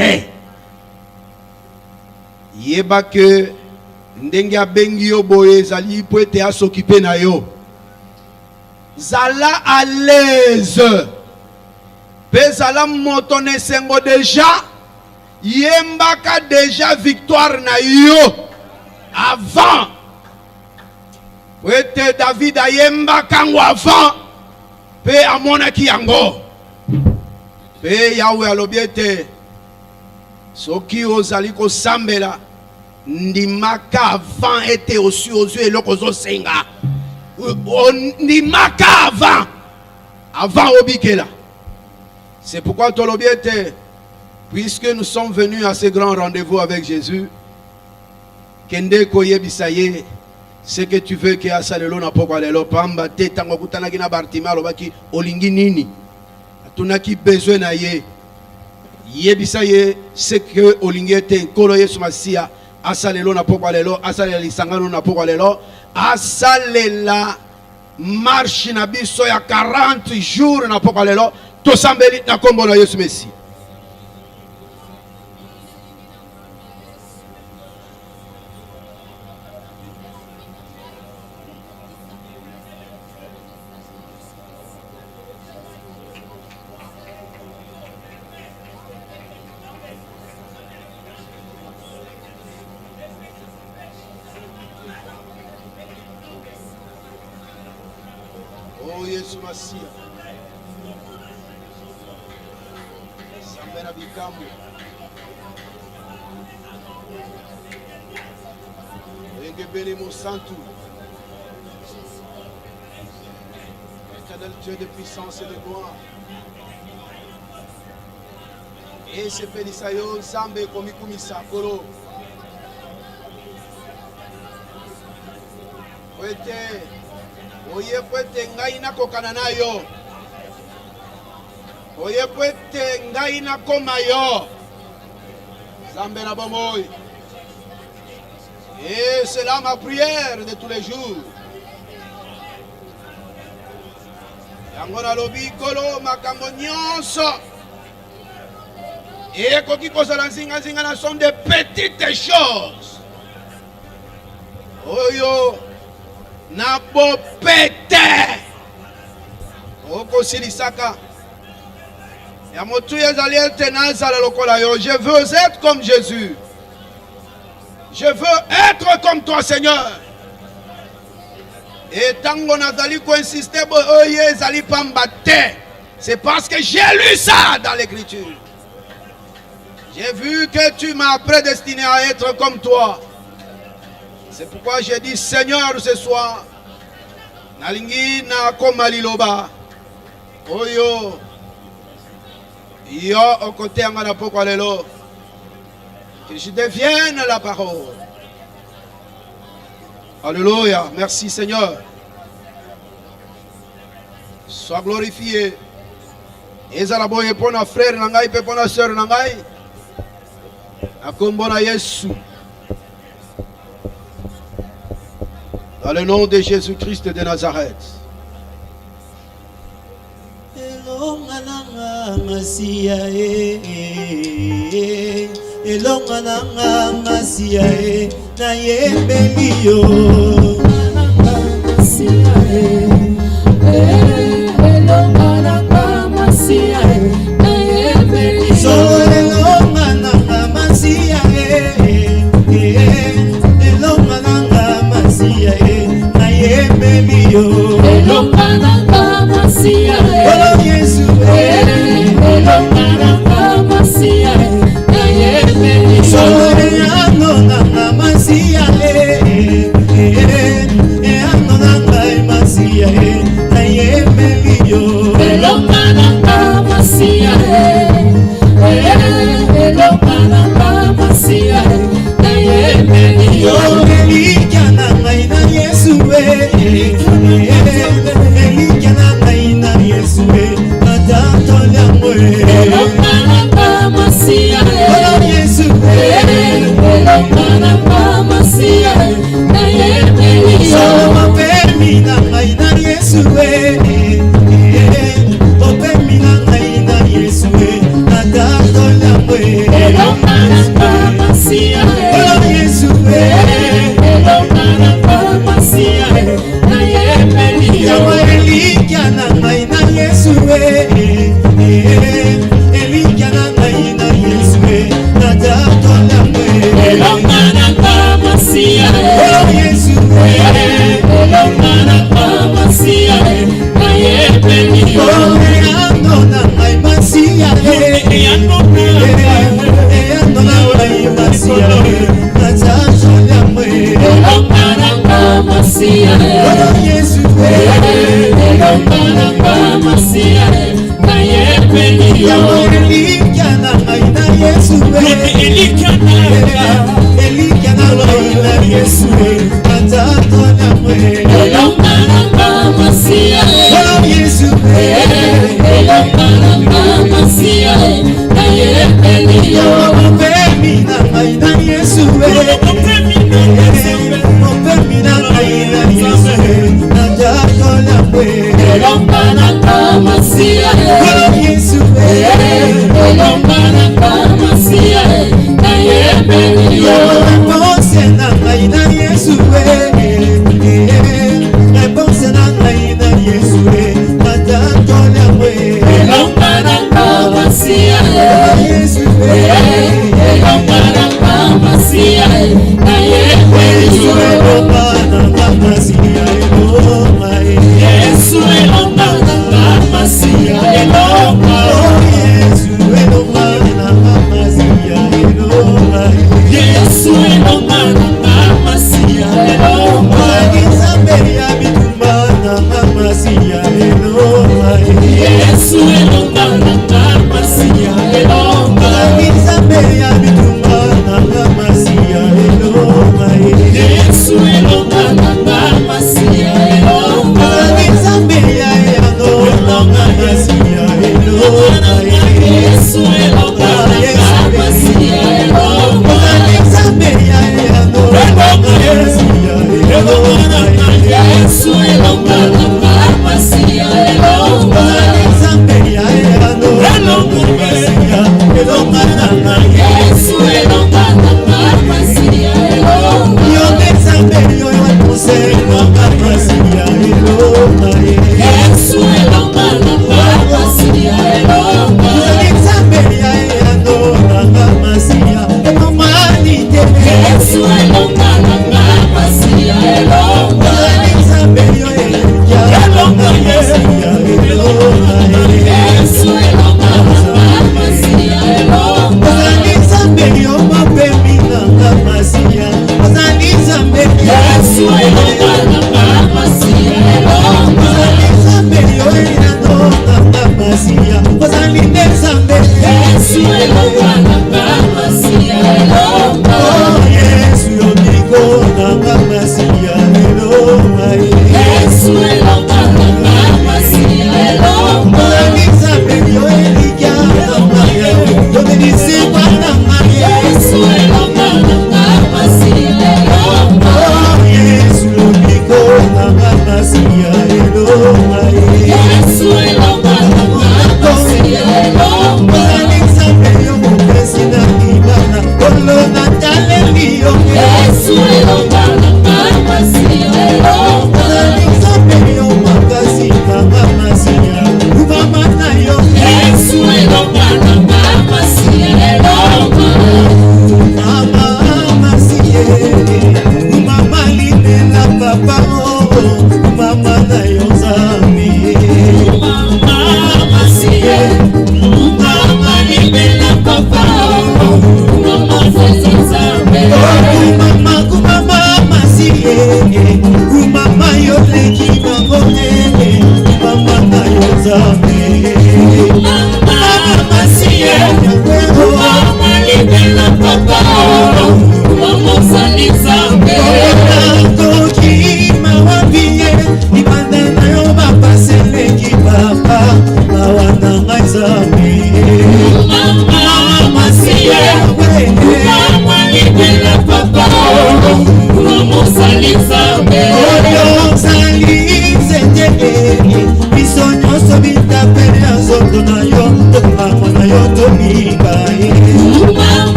te. Yeba que ndenge abengi yo boye zali po ete s'occuper na yo. Zala à l'aise. Pe zala motone sengo déjà. Yembaka déjà victoire na yo. Avant. Po ete David a yembaka ngo avant. Pe amonaki yango. Pe Yahweh alobiete. Soki ozali ko sambela. Ndimaka avant était aussi aux yeux et l'okozo senga. Ndimaka avant obikela. C'est pourquoi tolobiete, puisque nous sommes venus à ce grand rendez-vous avec Jésus, kende koye bisaye, ce que tu veux que asalelo na poko alelo pamba te tango kutana kina Bartima lobaki olingi nini. Tunaki besoin na ye. Ye bisaye ce que olingi te kolo Yesu Masia. Asalelo na poko alelo, asalela lisangano na poko alelo, asalela marche na biso ya 40 jours na poko alelo, tosambeli na kombo na Yesu Messi. Oh Yesu Masia. Sambera bikamu. Engebele mo santu. Éternel Dieu de puissance et de gloire. Et se pelisayo sambe komikumisa kolo. Oete oye kwete ngai na kokana nayo. Oye kwete ngai na koma yo. Zambe na bomoy. Et c'est là ma prière de tous les jours. Yango na lobi kolo makambo nyonso. Et koki kozala nzinga na sont des petites choses. Oyo na bopete oko silisaka ya motu ezali ete nazala lokola yo. Je veux être comme Jésus. Je veux être comme toi, Seigneur. Et tango nazali ko insister bo oye ezali pambate, c'est parce que j'ai lu ça dans l'écriture. J'ai vu que tu m'as prédestiné à être comme toi. C'est pourquoi j'ai dit, Seigneur, ce soir, nalingi na komali loba, oyo, yo au côté angana poko lelo, que je devienne la parole. Alléluia, merci Seigneur. Sois glorifié. Ezala boye pona frère nangai pe pona sœur nangai. Akombona Yesu. Dans le nom de Jésus-Christ de Nazareth. Masia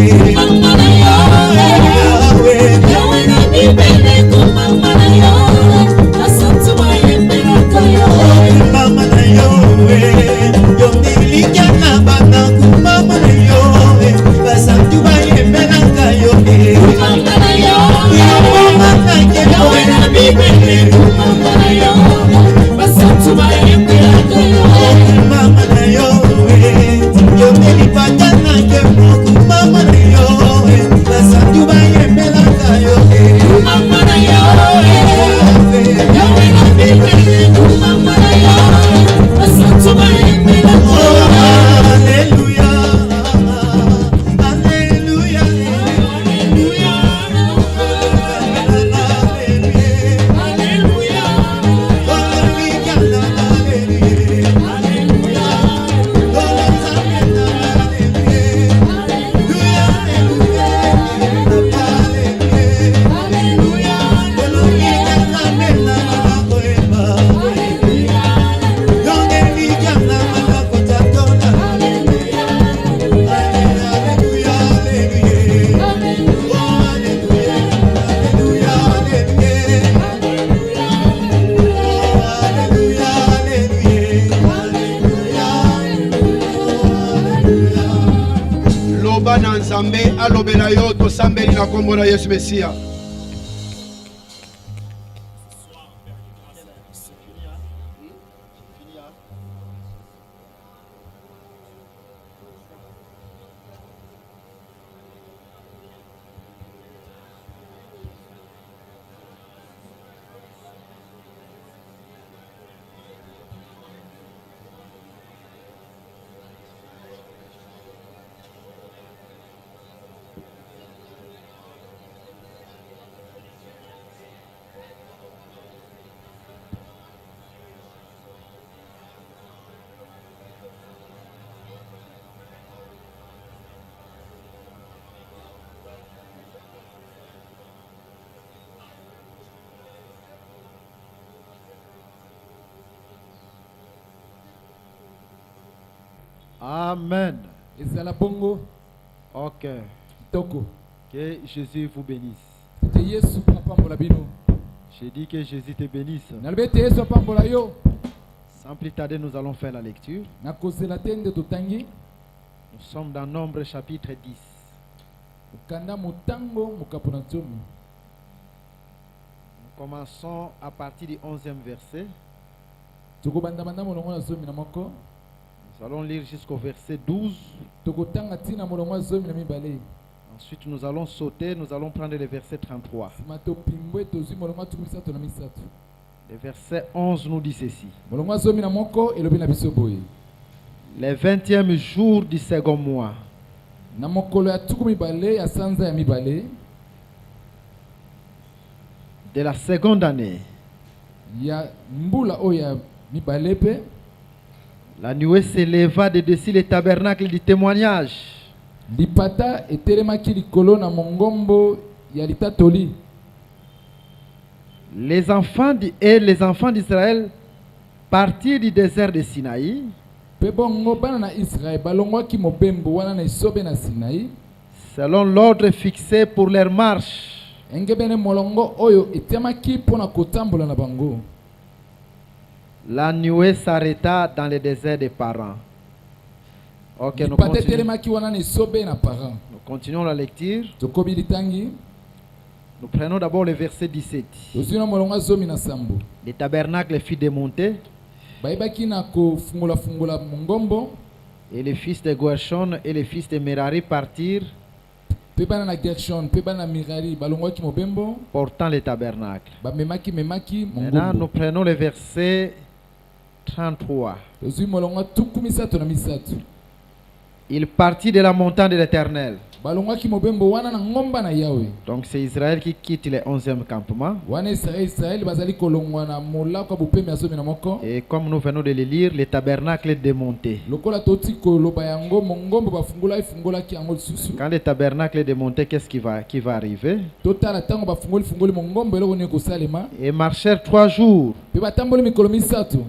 Yahweh, lomba na nzambe alobela yo tosambeli na kombo na Yesu Mesia. Amen. ezala bongo Ok. toko Que Jésus vous bénisse. te yesu apambola bino J'ai dit que Jésus te bénisse. nalobi te yesu apambola yo Sans plus tarder, nous allons faire la lecture. nakozela te nde totangi Nous sommes dans Nombre chapitre 10. okanda motango mokapo na nzomi. Nous commençons à partir du 11e verset. tokobandabanda molongo na zomi na moko Nous allons lire jusqu'au verset 12. tokotanga ntina molongo ya zomi na mibale. Ensuite, nous allons sauter. Nous allons prendre le verset 33. nsima topimbwe tozwi molongo ya tuku misato na misato. Le verset 11 nous dit ceci. molongo ya zomi na moko elobi na biso boye: Le 20e jour du second mois, na mokolo ya tuku mibale ya sanza ya mibale de la seconde année, ya mbula oyo ya mibale pe la nuée s'éleva de dessus le tabernacle du témoignage. lipata etelemaki likolo na mongombo ya litatoli. Les enfants d'Israël partirent du désert de Sinaï Pe bongo bana na Israël balongwaki mobembo wana na isobe na Sinaï selon l'ordre fixé pour leur marche. engebene molongo oyo etiamaki mpona kotambola na bango. La nuée s'arrêta dans le désert des parents. Ok, lipata etelemaki wana na isobe na parent. nous continuons la lecture. tokobi litangi Nous prenons d'abord le verset 17. tozwi na molongo ya zomi na sambo. Le tabernacle fut démonté bayebaki na kofungolafungola mongombo et les fils de Gershon et les fils de Merari partirent mpe bana na Gershon mpe bana na Mirari balongwaki mobembo portant le tabernacle. memaki Maintenant, nous mongombo. prenons le verset 33. tozwi molongo ya tuku misato na misato. Il partit de la montagne de l'Éternel. balongwaki mobembo wana na ngomba na Yawe. Donc c'est Israël qui quitte le 11e campement. wana Israël bazali kolongwa na molako ya bopemi ya zomi na moko. Et comme nous venons de le lire, le tabernacle est démonté. lokola toti koloba yango mongombo bafungola ifungolaki yango lisusu. Quand le tabernacle est démonté, qu'est-ce qui va arriver? totala ntango bafungoli mongombo eloko nini kosalema. Et marchèrent 3 jours. mpe batamboli mikolo misato.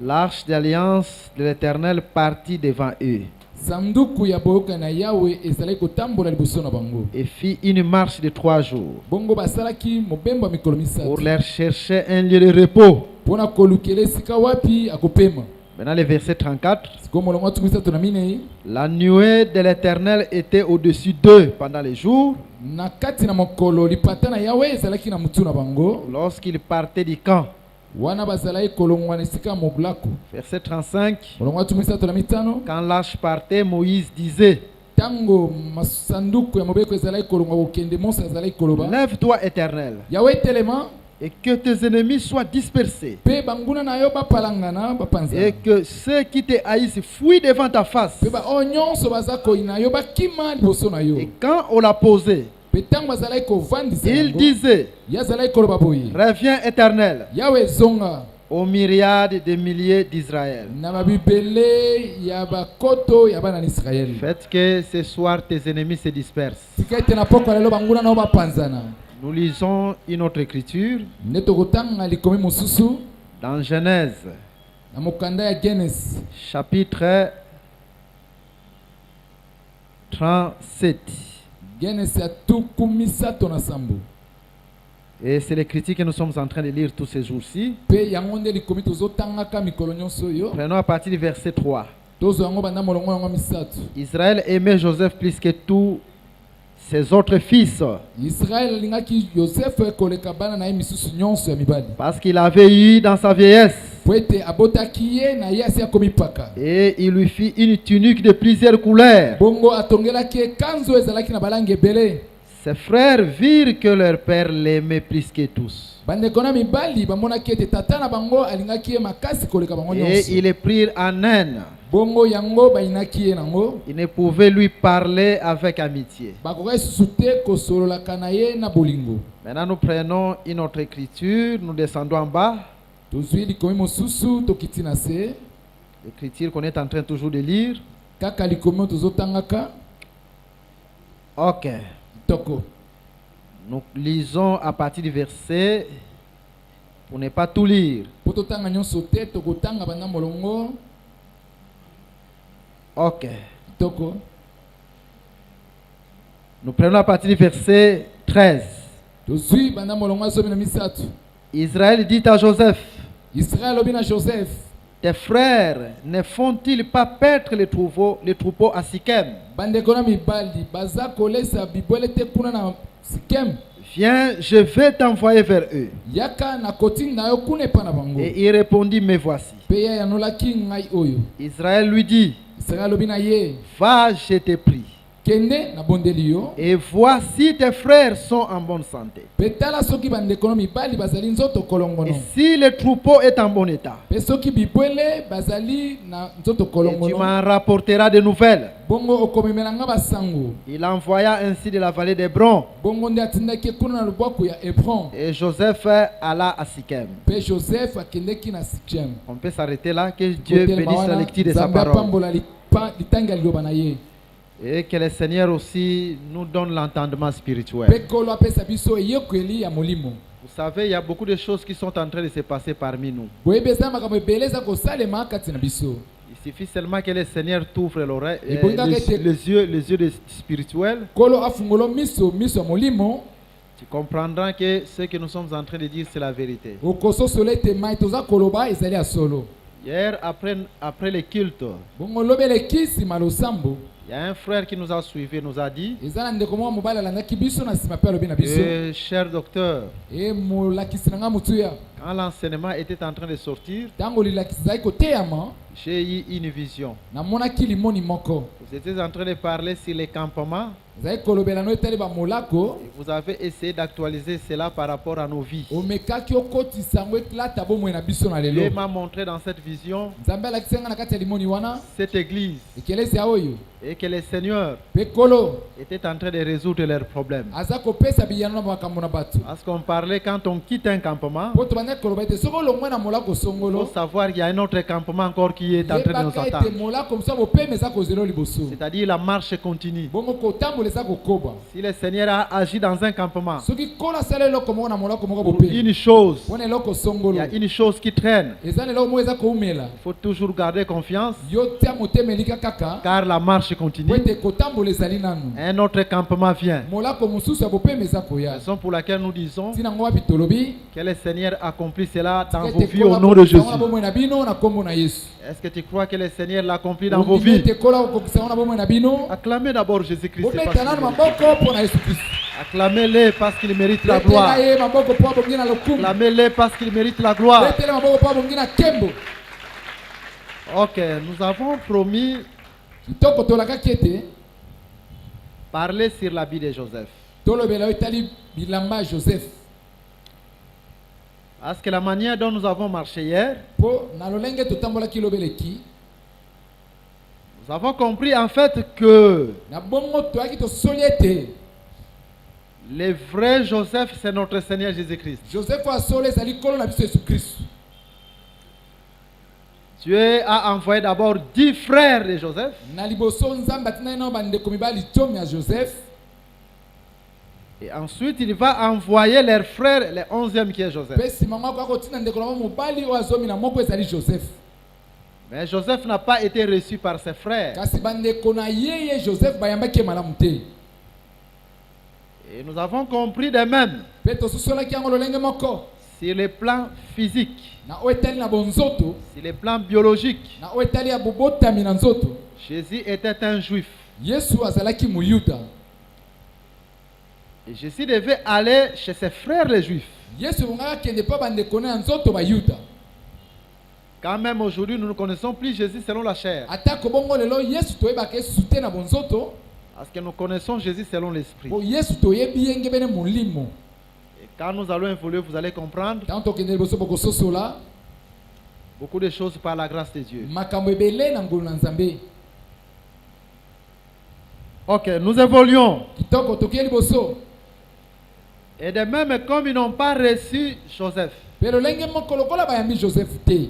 L'arche d'alliance de l'Éternel partit devant eux sanduku ya boyoka na Yawe ezalaki kotambola liboso na bango. et fit une marche de 3 jours bongo basalaki mobembo ya mikolo misato pour leur chercher un lieu de repos. mpona kolukela esika wapi akopema. Maintenant, le verset 34. sikoyo molongo ya tuku misato na minei. La nuée de l'Éternel était au-dessus d'eux pendant les jours na kati na mokolo lipata na Yawe ezalaki na mutu na bango lorsqu'ils partaient du camp. wana bazalaki kolongwa na esika ya mobulako. Verset 35. molongo ya tuku misato na mitano. Quand l'arche partait, Moïse disait: ntango masanduku ya mobeko ezalaki kolongwa kokende Mose azalaki koloba: Lève-toi, Éternel, Yawe telema et que tes ennemis soient dispersés, mpe banguna na yo bapalangana et bapanzana que ceux qui te haïssent fuient devant ta face. mpe baoyo nyonso baza koyina yo bakima liboso na yo. Et quand on l'a posé, mpe ntango bazalaki kovandisa il yango disait: ye azalaki koloba boye: Reviens, Éternel, Yawe ezonga aux myriades de milliers d'Israël. na babibele ya bakoto ya bana na Israele. Faites que ce soir tes ennemis se dispersent. tika ete na poko lelo banguna na yo bapanzana. Nous lisons une autre écriture nde tokotanga likomi mosusu dans Genèse, na mokanda ya Genesi chapitre 37. Genesi ya tuku misato na sambo. Et c'est l'écriture que nous sommes en train de lire tous ces jours-ci. Pe yango nde likomi tozotangaka mikolo nyonso oyo. Prenons à partir du verset 3. tozwa yango banda molongo yango misato. Israël aimait Joseph plus que tous ses autres fils Israël alingaki Joseph koleka bana na ye misusu nyonso ya mibali. parce qu'il avait eu dans sa vieillesse Po ete abotaki ye na ye asi akomi paka. et il lui fit une tunique de plusieurs couleurs. Bongo atongelaki ekanzo ezalaki na balangi ebele. Ses frères virent que leur père l'aimait plus que tous. Bandeko na mibali bamonaki ete tata na bango alingaki ye makasi koleka bango Et nyonso. ils le prirent en haine. Bongo yango bayinaki ye nango. Ils ne pouvaient lui parler avec amitié. Bakokai susu te kosololaka na ye na bolingo. Maintenant, nous prenons une autre écriture, nous descendons en bas. Tozwi likomi mosusu tokiti na se. L'écriture qu'on est en train toujours de lire. Kaka likomi oyo tozotangaka. Ok. Toko. Nous lisons à partir du verset pour ne pas tout lire. Po totanga nyonso te tokotanga banda molongo. Ok. Toko. Nous prenons à partir du verset 13. Tozwi banda molongo asomi na misato. Israël dit à Joseph, Israël obi na Joseph. tes frères ne font-ils pas paître les troupeaux à Sichem? Bandeko na mibali baza kolesa bibwele te kuna na Sikem. Viens, je vais t'envoyer vers eux. Yaka na kotini na yo kuna epa na bango. Et il répondit, me voici. Pe ya yanolaki ngai oyo. Israël lui dit, Israël obi na ye. va, je te prie, Kende na bondeli yo. et vois si tes frères sont en bonne santé. Pe tala soki bandeko na mibali bazali nzoto Et kolongono. si le troupeau est en bon état, Pe soki bibwele bazali na nzoto et tu kolongono. m'en rapporteras de nouvelles. Bongo okomemela nga basango. Il envoya ainsi de la vallée d'Hébron. Bongo nde atindaki kuna na lubwaku ya Hebron. Et Joseph alla à Sichem. Pe Joseph akendeki na Sikem. On peut s'arrêter là. Que Dieu bénisse la lecture de sa Nzambe parole. apambola litangi ya liloba na ye. Et que le Seigneur aussi nous donne l'entendement Pe spirituel. kolo apesa biso eyokeli ya molimo. Vous savez, il y a beaucoup de choses qui sont en train de se passer parmi nous. Boyebi eza makambo ebele eza kosalema kati na biso. Il suffit seulement que le Seigneur t'ouvre l'oreille, Et bon, les yeux spirituels. Kolo afungolo miso ya molimo. Tu comprendras que ce que nous sommes en train de dire, c'est la vérité. Okososolo ete mai toza koloba ezali ya solo. Hier, après le culte, Bongo lobeleki nsima losambo. il y a un frère qui nous a suivis, nous a dit, Eza na ndeko moko mobali alandaki biso na nsima mpe alobi na biso. cher docteur, Molakisi na nga motuya. quand l'enseignement était en train de sortir, Ntango lilakisi ezali koteyama. j'ai eu une vision. Namonaki limoni moko. Vous étiez en train de parler sur les campements Ezali kolobela no etali bamolako. et vous avez essayé d'actualiser cela par rapport à nos vies. Omekaki okotisa yango eklata bomoi na biso na Dieu lelo. m'a montré dans cette vision Nzambe alakisi nga na kati ya limoni wana. cette église Ekelesi oyo. et que le Seigneur Pe kolo. était en train de résoudre leurs problèmes. Aza kopesa biyano na makambo na bato. Parce qu'on parlait quand on quitte un campement, Po tobandaki koloba ete soki olongwe na molako il faut songolo. savoir qu'il y a un autre campement encore qui est en train de nous Yebaka attendre. ete molako mosusu ya bopema eza kozela liboso. C'est-à-dire la marche continue. Bongo kotambola eza kokoba. Si le Seigneur a agi dans un campement, Soki kolo asala eloko moko na molako moko pour bopema. une chose, Mpona eloko il songolo. y a une chose qui traîne. Eza na eloko moko eza koumela. Il faut toujours garder confiance Yo tia motema elika kaka. car la marche Po continue. ete kotambola ezali nanu. Un autre campement vient. Molako mosusu ya bopema eza koya. Raison pour laquelle nous disons Ntina ngo wapi tolobi. que le Seigneur accomplit cela dans vos Ete vies kola au nom de kokisa ngo na Jésus. bomoi na bino na kombo na Yesu. Est-ce que tu crois que le Seigneur l'accomplit dans vos Ondimi vies? ete kola kokisa ngo na bomoi na bino. Acclamez d'abord Jésus-Christ. parce Bobeta nanu qu'il mérite. maboko mpo na Yesu Kristo. Acclamez-le parce qu'il mérite la Betela gloire. ye maboko mpo abongi na lokumu. Acclamez-le parce qu'il mérite la gloire. Betela maboko mpo abongi na nkembo. Ok, nous avons promis Kitoko tolakaki ete parler sur la vie de Joseph. tolobela oyo etali bilamba ya Joseph. Parce que la manière dont nous avons marché hier, Mpo na lolenge totambolaki lobeleki. nous avons compris en fait que Na bongo toyaki tosoli ete le vrai Joseph, c'est notre Seigneur Jésus-Christ. Joseph asolo ezali nkolo na biso Yesu Kristo. Dieu a envoyé d'abord 10 frères de Joseph. Na liboso Nzambe atindaki nao bandeko mibali 10 ya Joseph. Et ensuite, il va envoyer leur frère, le 11e qui est Joseph. Mpe nsima moko akotinda ndeko na mo mobali oyo azomi na moko ezali Joseph. Mais Joseph n'a pas été reçu par ses frères. Kasi bandeko na ye Joseph bayambaki ye malamu te. Et nous avons compris de même, Mpe tososolaki yango lolenge moko. sur le plan physique, na oyo etali na bonzoto, sur le plan biologique, na oyo etali ya bobotami na nzoto, Jésus était un juif. Yesu azalaki muyuda. Et Jésus devait aller chez ses frères les juifs. Yesu bongaka kende pa bandeko na nzoto bayuda. Quand même aujourd'hui, nous ne connaissons plus Jésus selon la chair. Atako bongo lelo Yesu toyebaka Yesu te na bonzoto, Parce que nous connaissons Jésus selon l'esprit. bo Yesu toyebi yenge bene molimo. Et quand nous allons évoluer, vous allez comprendre Tant tokende liboso bokososola beaucoup de choses par la grâce de Dieu. makambo ebele na ngolu na Nzambe. Ok, nous évoluons. Kitoko tokie liboso. Et de même, comme ils n'ont pas reçu Joseph, Pero lenge moko lokola bayambi Joseph te.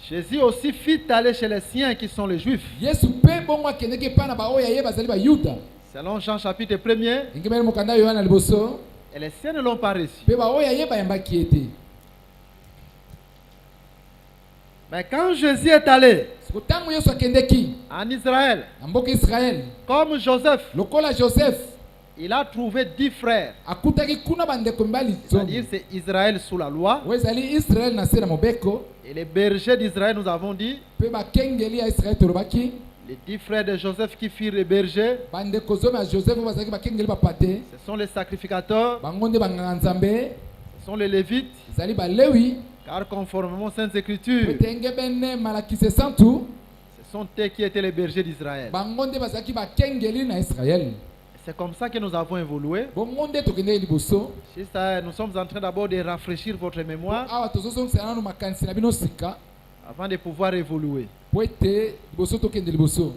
Jésus aussi fit aller chez les siens qui sont les juifs. Yesu pe bongo akendeki epai na baoyo ye bazali bayuda. Selon Jean chapitre 1er, Ndenge bene mokanda Yohana liboso, et les siens ne l'ont pas reçu. pe baoyo ye bayambaki ete. Mais quand Jésus est allé Siko tango Yesu akendeki en Israël, na mboka Israel, comme Joseph, lokola Joseph il a trouvé 10 frères. akutaki kuna bandeko mibali C'est-à-dire zomi. c'est Israël sous la loi. Oyo ezali Israel na se na mobeko, Et les bergers d'Israël, nous avons dit, pe bakengeli ya Israel tolobaki, les 10 frères de Joseph qui firent les bergers, bandeko zomi ya Joseph oyo bazalaki bakengeli bapate, ce sont les sacrificateurs, bango nde banganga Nzambe, ce sont les lévites, ezali balewi, car conformément aux Saintes pe Écritures, tenge bene malakisi esantu, ce sont eux qui étaient les bergers d'Israël. bango nde bazalaki bakengeli na Israel. C'est comme ça que nous avons évolué. Bongo nde tokendeki liboso. Juste, nous sommes en train d'abord de rafraîchir votre mémoire Awa tozosongisa nanu makanisi na bino sika avant de pouvoir évoluer. po ete liboso tokende liboso.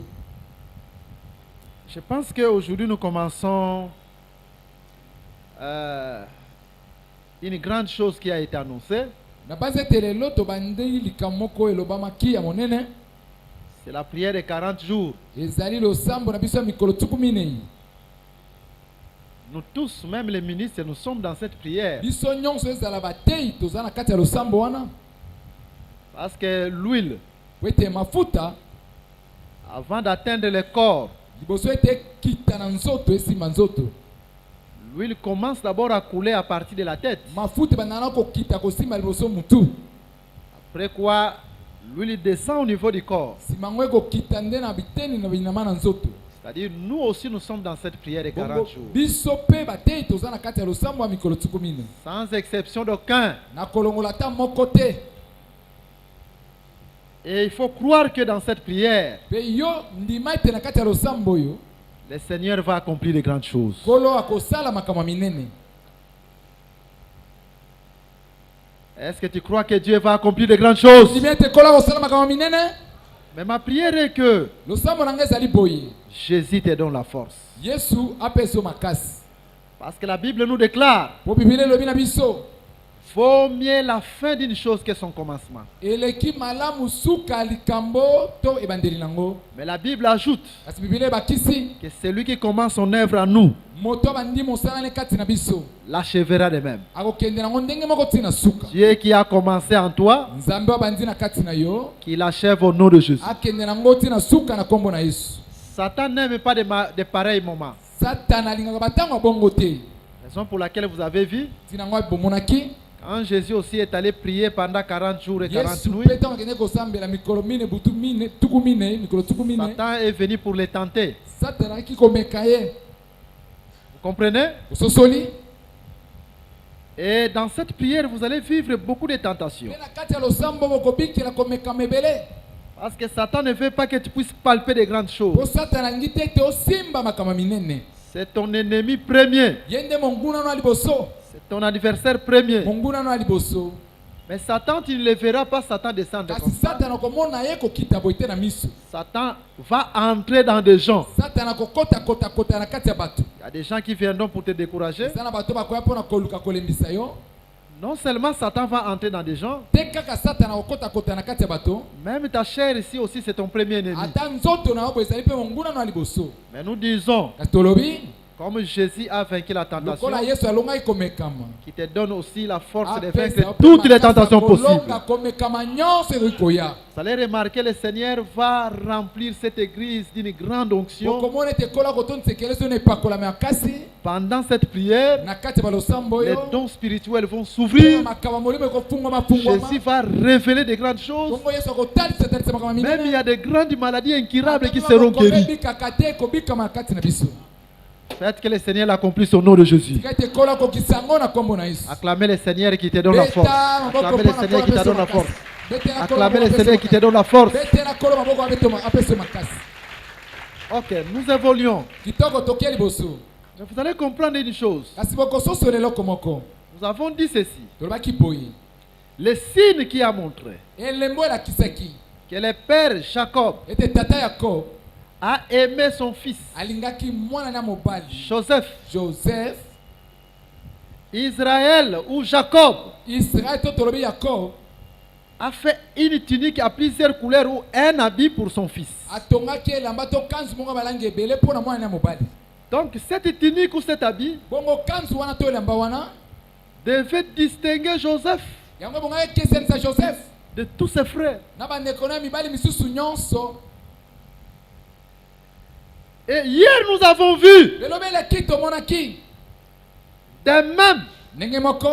Je pense qu'aujourd'hui nous commençons une grande chose qui a été annoncée. Na base ete lelo tobandeli likambo moko elobamaki ya monene, C'est la prière de 40 jours. ezali losambo na biso ya mikolo tuku minei. Nous tous, même les ministres, nous sommes dans cette prière. Biso nyonso ezala batei toza na kati ya losambo wana, Parce que l'huile, po ete mafuta avant d'atteindre le corps, liboso ete kita na nzoto esimba nzoto. l'huile commence d'abord à couler à partir de la tête. Mafuta bandana kokita kosimba liboso mutu, Après quoi, l'huile descend au niveau du corps. simango ekokita nde na biteni na binyama na nzoto. C'est-à-dire, nous aussi, nous sommes dans cette prière de 40 Bongo jours. biso pe batei toza na kati ya losambo ya mikolo tuku minei. Sans exception d'aucun. Na kolongola ta moko te. Et il faut croire que dans cette prière, Pe yo ndima ete na kati ya losambo oyo, le Seigneur va accomplir de grandes choses. kolo akosala makambo ya minene. Est-ce que tu crois que Dieu va accomplir de grandes choses? Ndima ete kolo akosala makambo ya minene. Mais ma prière est que Losambo na ngai ezali boye. Jésus te donne la force. Yesu apesa yo makasi. Parce que la Bible nous déclare, Po Biblia elobi na biso, vaut mieux la fin d'une chose que son commencement. eleki malamu suka likambo to ebandeli nango. Mais la Bible ajoute Kasi Biblia ebakisi, que celui qui commence son œuvre en nous moto abandi mosala ne kati na biso, l'achèvera de même. akokende nango ndenge moko tina suka. Dieu qui a commencé en toi, Nzambe abandi na kati na yo, qu'il achève au nom de Jésus. akende nango tina suka na kombo na Yesu. Satan n'aime pas de pareils moments. Satan alingaka batango bongo te. Raison pour laquelle vous avez vu, Tina ngo bomonaki, quand Jésus aussi est allé prier pendant 40 jours et 40 Yesu nuits, pe tango akende kosambela mikolo mine butu mine tuku mine mikolo tuku mine. Satan est venu pour les tenter. Satan alaki komeka ye. Vous comprenez? Ososoli. Et dans cette prière, vous allez vivre beaucoup de tentations. Pe na kati ya losambo bokobikela komeka mebele. Parce que Satan ne veut pas que tu puisses palper de grandes Po choses. Satan angi te ete osimba makambo minene. C'est ton ennemi premier. Yende monguna no aliboso. C'est ton adversaire premier. Monguna no aliboso. Mais Satan, tu ne le verras pas Satan descendre Kasi comme ça. Satan akomona ye kokita boite na miso. Satan va entrer dans des gens. Satan akokota kota kota na kati ya bato. Il y a des gens qui viendront pour te décourager. Sana bato bakoya pona koluka kolembisa yo. Non seulement Satan va entrer dans des gens, Te kaka Satan akokota kota na kati ya bato. même ta chair ici aussi, c'est ton premier ennemi. Ata nzoto na yo bo ezali pe monguna no aliboso. Mais nous disons, Kasi tolobi Comme Jésus a vaincu la tentation, lokola Yesu alongaki komekama qui te donne aussi la force de vaincre apesa toutes les makasi ya tentations kolonga possibles. komekama nyonso ekoki koya. Vous allez remarquer, le Seigneur va remplir cette église d'une grande onction. okomona ete ekola kotondisekele so na epakolama makasi Pendant cette prière, na kati ya balosambo les oyo dons spirituels vont s'ouvrir. makambo molimo ekofungwama Jésus va révéler de grandes choses. bongo Yesu akotalisatalisaka makambo Même il y minene a de grandes maladies incurables qui seront guéries. bikaka te ekobikama na kati na biso. Faites que le Seigneur l'accomplisse au nom de Jésus. tika ete ekola kokisa yango na kombo na Yesu. Acclamez le Seigneur qui te donne la force. Acclamez le Seigneur qui te donne la force. Acclamez le Seigneur qui te donne la force. betela kolo maboko apesa makasi. Ok, nous évoluons. kitoko tokia liboso Mais vous allez comprendre une chose. kasi bokososola eloko moko Nous avons dit ceci. tolobaki boye Le signe qui a montré elembo elakisaki que le père Jacob ete tata yakob a aimé son fils alingaki mwana na mobali Joseph. joseph. Israël ou Jacob Israël to tolobi yakob a fait une tunique à plusieurs couleurs ou un habit pour son fils. atongaki elamba to kanzu moko balangi ebele mpo na mwana na mobali. Donc cette tunique ou cet habit bongo kanzu wana to elamba wana devait distinguer Joseph yango bongo ekesenisa joseph de tous ses frères. na bandeko na mibali misusu nyonso. Et hier nous avons vu lelo beleki tomonaki de même ndenge moko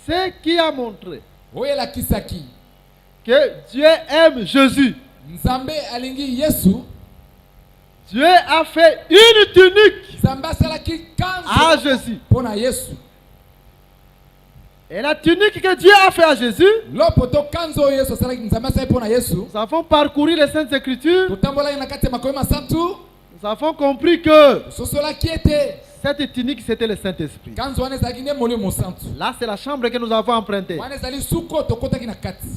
ce qui a montré oyo elakisaki que Dieu aime Jésus. nzambe alingi yesu. Dieu a fait une tunique nzambe asalaki à kanzu Jésus. mpo na yesu. Et la tunique que Dieu a fait à Jésus, lopo to kanzu oyo yesu asalaki nzambe asali mpo na yesu. nous avons parcouru les Saintes Écritures. totambolaki na kati ya makomi masantu Nous avons compris que tososolaki ete cette tunique c'était le Saint-Esprit. kanzu wana ezalaki nde molimo mosantu. Là c'est la chambre que nous avons empruntée. wana ezali suko tokotaki na kati.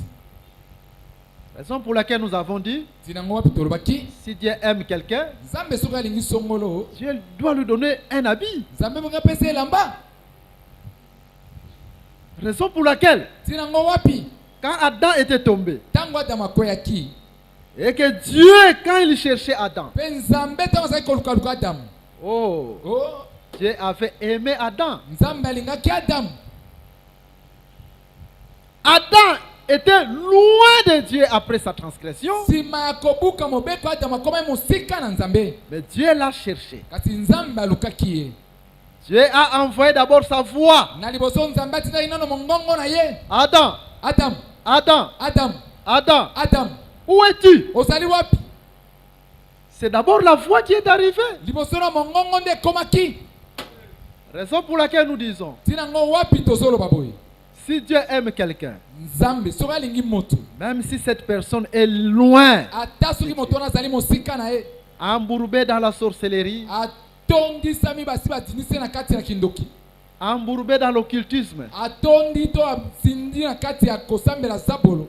Raison pour laquelle nous avons dit, ntina yango wapi tolobaki si Dieu aime quelqu'un, nzambe soki alingi songolo Dieu doit lui donner un habit. nzambe bongo apesa elamba. Raison pour laquelle, ntina yango wapi quand Adam était tombé, ntango adamu akweyaki et que Dieu, quand il cherchait Adam, mpe nzambe ntango azalaki kolukaluka adamu oh, Dieu avait aimé Adam. nzambe alingaki adamu. Adam était loin de Dieu après sa transgression, nsima ya kobuka mobeko adamu akomai mosika na nzambe mais Dieu l'a cherché. kasi nzambe alukaki ye. Dieu a envoyé d'abord sa voix. na liboso nzambe atindaki nano mongongo na ye. Adam, adamu Adam, adamu Adam, adamu où es-tu? ozali wapi. C'est d'abord la voix qui est arrivée. liboso na mongongo nde ekomaki. Raison pour laquelle nous disons, ntina yango wapi tozoloba boye si Dieu aime quelqu'un, nzambe soki alingi moto même si cette personne est loin, ata soki moto wana azali mosika na ye embourbée dans la sorcellerie, atondisami basi batindisi na kati na kindoki embourbée dans l'occultisme, atondi to azindi na kati ya kosambela zabolo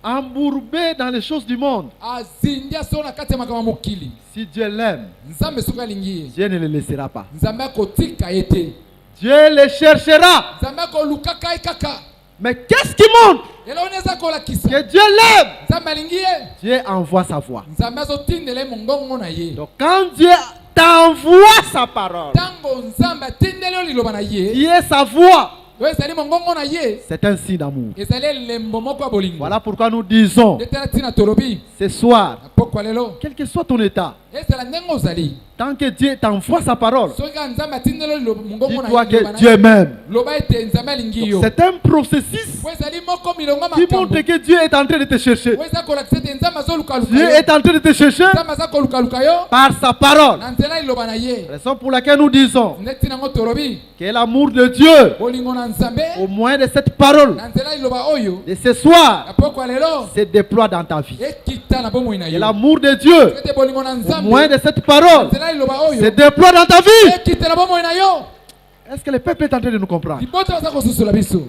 embourbée dans les choses du monde, azindi aso na kati ya makambo ya mokili. si Dieu l'aime, nzambe soki alingi ye Dieu ne le laissera pas. nzambe akotika ye te. Dieu le cherchera. nzambe akolukaka ye kaka. Mais qu'est-ce qui montre eloni eza kolakisa que Dieu l'aime? nzambe alingi ye. Dieu envoie sa voix. nzambe azotindela ye mongongo na ye. Donc quand Dieu t'envoie sa parole, ntango nzambe atindeli yo liloba na ye qui est sa voix, oyo ezali mongongo na ye c'est un signe d'amour. ezali elembo moko ya bolingo. Voilà pourquoi nous disons ndetala ntina tolobi ce soir, na pokwa lelo quel que soit ton état, ezala ndenge ozali tant que Dieu t'envoie sa parole, soki kaka nzambe atindeli yo mongongo na dis-toi ye liloba que na Dieu ye, m'aime. loba ete nzambe alingi yo. C'est un processus po ezali moko milongo qui makambo montre que Dieu est en train de te chercher. po eza kolakisa ete nzambe azolukaluka Dieu yo. est en train de te chercher nzambe aza kolukaluka yo par sa parole. na nzela liloba na ye. Raison pour laquelle nous disons nde ntina yango tolobi que l'amour de Dieu, bolingo na nzambe au moins de cette parole, na nzela liloba oyo de ce soir, na pokwa lelo se déploie dans ta vie. ekita na bomoi na Et yo. l'amour de Dieu, ete bolingo na au nzambe moins de cette na parole, nzela liloba se oyo déploie dans ta vie. ekita na bomoi na yo. Est-ce que le peuple est en train de nous comprendre? liboto baza kosusola biso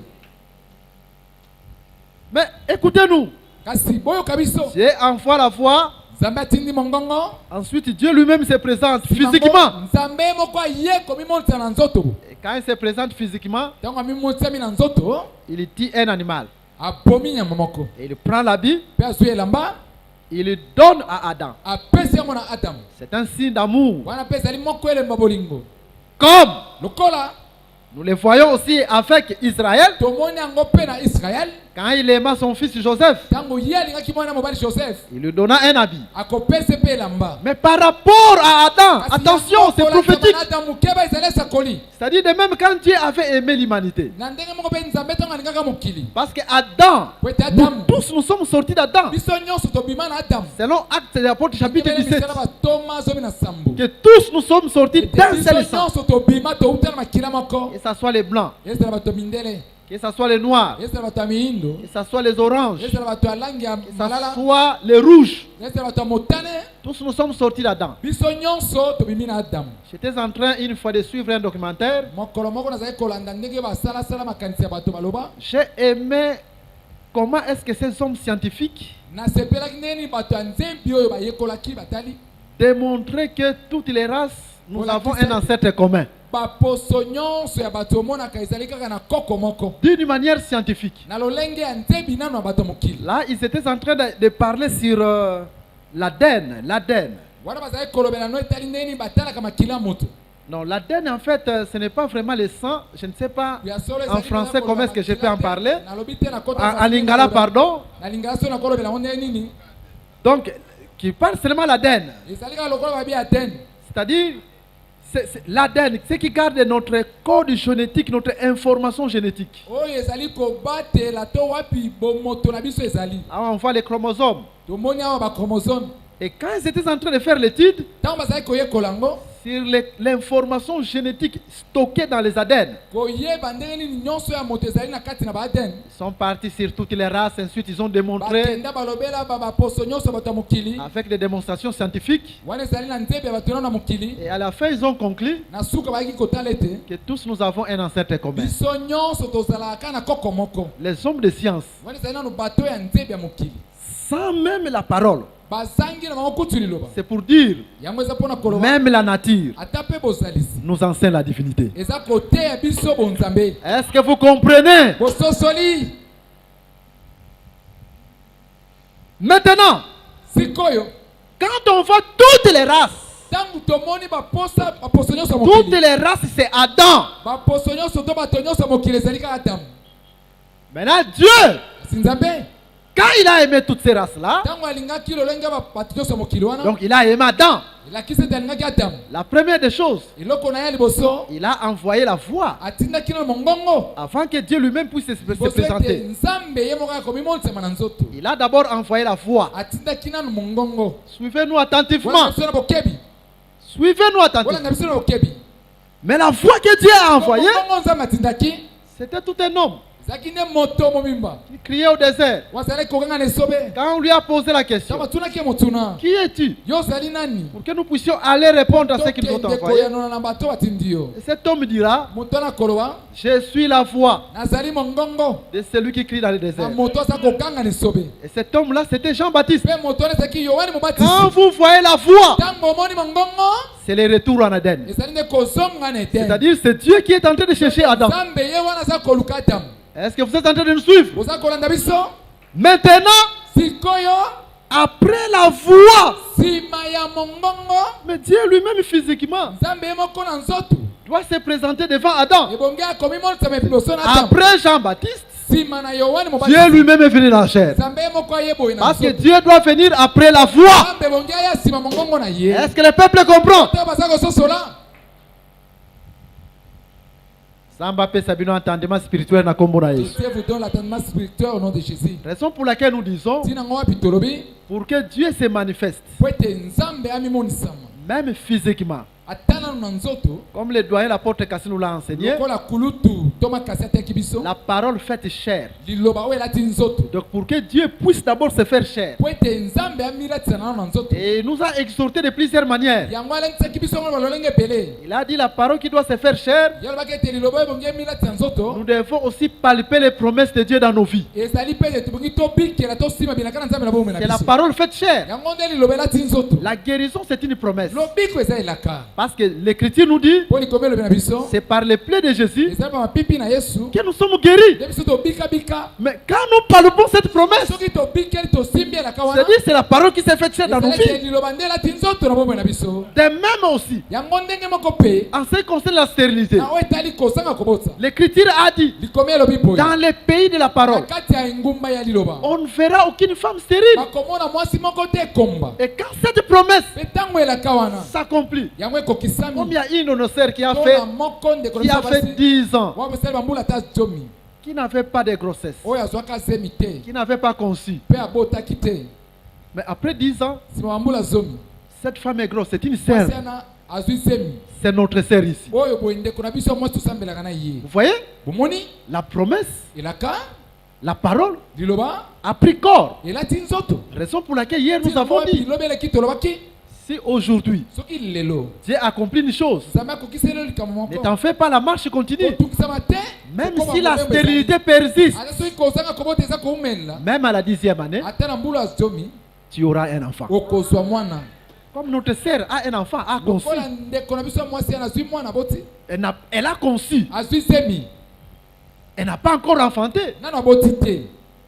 Mais écoutez-nous, kasi boyoka biso. Dieu envoie la voix, nzambe atindi mongongo ensuite Dieu lui-même se présente physiquement. nzambe moko aye komimonisa na nzoto. Et quand il se présente physiquement, ntango amimonisami na nzoto il tue un animal. abomi nyama moko Et il prend l'habit, mpe azwi elamba il donne à Adam. apesi yango na adamu C'est un signe d'amour. wana mpe ezali moko elemba bolingo Comme lokola nous le voyons aussi avec Israël, tomoni yango mpe na israele quand il aima son fils Joseph, ntango ye alingaki mwana mobali joseph il lui donna un habit. akopesa mpe elamba Mais par rapport à Adam, Kasi attention, yango c'est kolanda prophétique. na adamu keba ezali esakoli C'est-à-dire de même quand Dieu avait aimé l'humanité. na ndenge moko mpe nzambe ntango alingaka mokili Parce que Adam, po ete nous adamu tous nous sommes sortis d'Adam. biso nyonso tobima na adamu Selon Actes des Apôtres chapitre 17, misala batoma zomi na sambo que tous nous sommes sortis ete d'un biso seul sang. nyonso tobima toutana makila moko Que ce soit les blancs, ezala bato ya mindele que ce soit les noirs, ezala bato ya miyindo que ce soit les oranges, que ezala bato ya langi ya ce malala soit les rouges. ezala bato ya motane Tous nous sommes sortis d'Adam. biso nyonso tobimi na adamu J'étais en train une fois de suivre un documentaire. mokolo moko nazali kolanda ndenge basalasala makanisi ya bato baloba J'ai aimé comment est-ce que ces hommes scientifiques nasepelaki ndeni bato ya nzembi oyo bayekolaki batali démontraient que toutes les races, nous Voilà, avons qui ça? un ancêtre commun. baposo nyonso ya bato omonaka ezali kaka na koko moko D'une manière scientifique. na lolenge ya nzembi nano ya bato ya mokili Là, ils étaient en train de parler sur l'ADN. L'ADN. wana bazali kolobela no etali ndeni batalaka makili ya moto Non, l'ADN, en fait, ce n'est pas vraiment le sang. Je ne sais pas ya solo en ezali français koloba comment est-ce que je peux en makila te. parler. nalobi te na kota En, français en lingala, nakoloba- pardon. na lingala so nakolobela ngo ndenge nini Donc, qui parle seulement l'ADN. ezali kaka lokola babi ya den C'est-à-dire, c'est l'ADN, ce qui garde notre code génétique, notre information génétique. oyo ezali kobatela to wapi bomoto na biso ezali Ah, on voit les chromosomes. tomoni awa bachromosome Et quand ils étaient en train de faire l'étude ntango bazali koyekola ngo sur l'information génétique stockée dans les ADN, koyeba ndenge nini nyonso ya moto ezali na kati na baaden ils sont partis sur toutes les races, ensuite ils ont démontré bakenda balobela baposo nyonso ya bato ya mokili avec des démonstrations scientifiques. wana ezali na nzembe ya bato nano na mokili Et à la fin, ils ont conclu na suka bayaki kotala ete que tous nous avons un ancêtre commun. biso nyonso tozalaka kaka na koko moko Les hommes de science, wana ezali nano bato ya nzembe ya mokili sans même la parole, bazangi na bango kutu liloba c'est pour dire, yango eza mpona koloba même la nature ata mpe bozalisi nous enseigne la divinité. eza koteya biso bonzambe Est-ce que vous comprenez? bososoli Maintenant, sikoyo quand on voit toutes les races, ntango tomoni baposo nyonso ya toutes mokili les races, c'est Adam. baposo nyonso to bato nyonso ya mokili ezali kaka adamu Maintenant, Dieu, kasi nzambe quand il a aimé toutes ces races-là, ntango alingaki lolenge ya bato nyonso ya mokili wana donc il a aimé Adam. elakisi ete alingaki adamu La première des choses, eloko na ye ya liboso il a envoyé la voix atindaki na mongongo avant que Dieu lui-même puisse se liboso ete présenter. nzambe ye moko akomimontisama na nzoto Il a d'abord envoyé la voix. atindaki nanu mongongo Suivez-nous wana attentivement. biso na bokebi Suivez-nous wana attentivement. na biso na bokebi Mais la voix que Dieu a envoyée, mongongo nzambe atindaki c'était tout un homme ezalaki nde moto mobimba qui criait au désert. wazalaki kokanga na esobe Quand on lui a posé la question, ntango atunaki ye motuna qui es-tu? yo ozali nani Pour que nous puissions aller répondre à ce qu'ils nous ont tokende envoyé. koyanona na bato batindi yo Et cet homme dira, moto wana koloba je suis la voix nazali mongongo de celui qui crie dans le na désert. moto aza kokanga na esobe Et cet homme-là, c'était Jean-Baptiste. mpe moto wana ezalaki yohane Quand mobatisi vous voyez la voix, ntango omoni mongongo c'est le retour en Aden. ezali nde kozonga na eten C'est-à-dire, c'est Dieu qui est en train de chercher Adam. nzambe ye wana aza koluka adamu Est-ce que vous êtes en train de nous suivre? oza kolanda biso Maintenant, sikoyo après la voix, nsima ya mongongo mais Dieu lui-même physiquement nzambe ye moko na nzoto doit se présenter devant Adam. ebonge akomimonisama liboso na adamu Après Jean-Baptiste, nsima na yohane Dieu mobatisi lui-même est venu dans la chair. nzambe ye moko aye boye na Parce que nzoto Dieu doit venir après la voix. nzambe ebonge aya nsima mongongo na ye Est-ce que le peuple comprend? te baza kososola Samba pe sabino entendement spirituel na kombo na Yesu. Dieu vous donne l'attendement spirituel au nom de Jésus Raison pour laquelle nous disons, ntina ngo wapi tolobi pour que Dieu se manifeste, po ete nzambe amimonisama même physiquement, ata nano na nzoto comme le doyen l'apôtre Cassie nous l'a enseigné, lokola kulutu to makasi ateki biso la parole faite chair. liloba oyo elati nzoto Donc pour que Dieu puisse d'abord se faire chair, po ete nzambe amilatisa nano na nzoto et il nous a exhorté de plusieurs manières. yango alatisaki biso ngo balolenge ebele Il a dit la parole qui doit se faire chair, ye alobaki ete liloba oyo ebongi emilatisa nzoto nous devons aussi palper les promesses de Dieu dans nos vies. ezali mpe ete tobongi tobikela tosima bilaka na nzambe na bomoi na C'est la biso parole faite chair. yango nde liloba elati nzoto La guérison, c'est une promesse. lobiko eza elaka Parce que l'Écriture nous dit, po likomelo na biso c'est par les plaies de Jésus ezali pa mapipi na Yesu que nous sommes guéris. nde biso tobika Mais quand nous parlons cette promesse, soki tobikeli tosimbi elaka wana c'est-à-dire c'est la parole qui s'est faite chair dans nos ezalaki vies. liloba nde elati nzoto na bomoi na biso De même aussi, yango ndenge moko mpe en ce qui concerne la stérilité, na oyo etali kosanga kobotsa l'Écriture a dit, likomi elobi boye dans les pays de la na parole, kati ya engumba ya liloba on ne verra aucune femme stérile. bakomona mwasi moko te ekomba Et quand cette promesse mpe ntango elaka wana s'accomplit, yango ekokisami comme il y a une de nos sœurs qui a to fait, na moko ndeko qui a fait 10 ans, wa mosali bambula ata zomi qui n'avait pas de grossesse, oyo azwaka zemi te qui n'avait pas conçu. mpe abotaki te Mais après 10 ans, nsima bambula zomi cette femme est grosse, c'est une sœur, mwasi ana azwi zemi c'est notre sœur ici. oyo boye ndeko na biso ya mwasi tosambelaka na ye Vous voyez, bomoni la promesse, elaka la parole liloba a pris corps. elati nzoto Raison pour laquelle hier nous avons dit, liloba eleki tolobaki si aujourd'hui soki lelo Dieu accomplit une chose, nzambe akokisa elelo likambo ne moko t'en fais pas, la marche continue. kotukisama te Même Kokoma si la mobembo stérilité ezali. persiste, ata soki kozanga kobota eza koumela même à la 10e année, ata na mbula zomi tu auras un enfant. okozwa mwana Comme notre sœur a un enfant, a conçu, lokola ndeko na biso ya mwasi ana azwi mwana boti elle a conçu, azwi zemi elle n'a pas encore enfanté. nano aboti te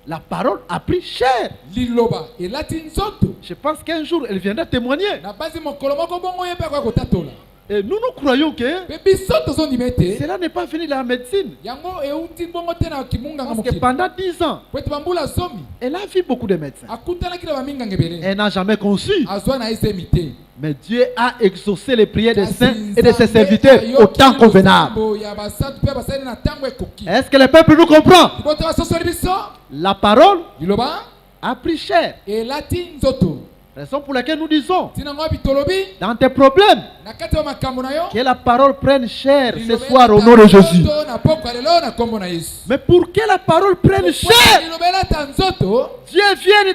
La parole a pris chair. liloba elati nzoto Je pense qu'un jour, elle viendra témoigner. na basi mokolo moko bongo ye mpe akoya kotatola Et nous croyons que mpe biso tozondima ete cela n'est pas fini de la médecine. yango euti bongo te na kimunganga Parce que mokili pendant 10 ans, po ete bambula zomi elle a vu beaucoup de médecins. akutanaki na baminganga ebele Elle n'a jamais conçu. azwa na ye zemi te Mais Dieu a exaucé les prières des Kasi saints et de ses Nzambe serviteurs au ayoki temps convenable. bosembo ya basantu mpe basali na ntango ekoki Est-ce que le peuple nous comprend? liboto basosoli biso La parole liloba a pris chair. elati nzoto Raison pour laquelle nous disons, ntina ngo bitolobi dans tes problèmes, na kati ya makambo na yo que la parole prenne chair ce liloba soir au elata nom de Jésus. nzoto na poko ya lelo na nkombo na yesu Mais pour que la parole prenne chair, liloba elata nzoto Dieu vienne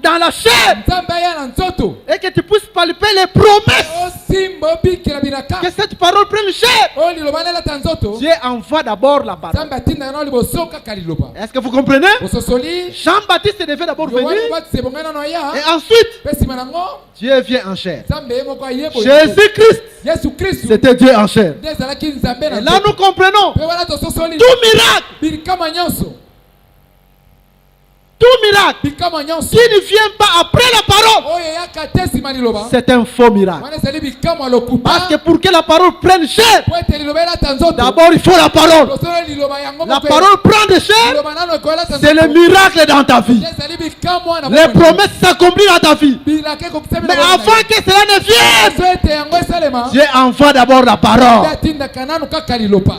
dans la chair nzambe aya na nzoto et que tu puisses palper les promesses. osimba obikela bilaka Que cette parole prenne chair. oyo liloba nelata nzoto Dieu envoie d'abord la parole. nzambe atindaka nano liboso kaka liloba Est-ce que vous comprenez? bososoli Jean-Baptiste devait d'abord venir yohane batise ebongai nano aya et ensuite mpe nsima nango Dieu vient en chair. nzambe ye moko aye boye Jésus-Christ, yesu kristu c'était Dieu en chair. nde ezalaki nzambe na Et là nous comprenons mpe wana tososoli tout miracle, bilikama nyonso tout miracle bikama nyonso qui ne vient pas après la parole, oyo eyaka te nsima liloba c'est un faux miracle. wana ezali bikamwa lokuta Parce que pour que la parole prenne chair, po ete liloba elata nzoto d'abord il faut la parole. losolo liloba yango La moko parole prend de chair, liloba nano ekoelata c'est le miracle dans ta vie. ezali bikamwa na Les promesses s'accomplissent dans ta vie. bilaka ekokisami Mais avant que cela ne vienne, so ete yango esalema Dieu envoie d'abord la nde parole. atindaka nanu kaka liloba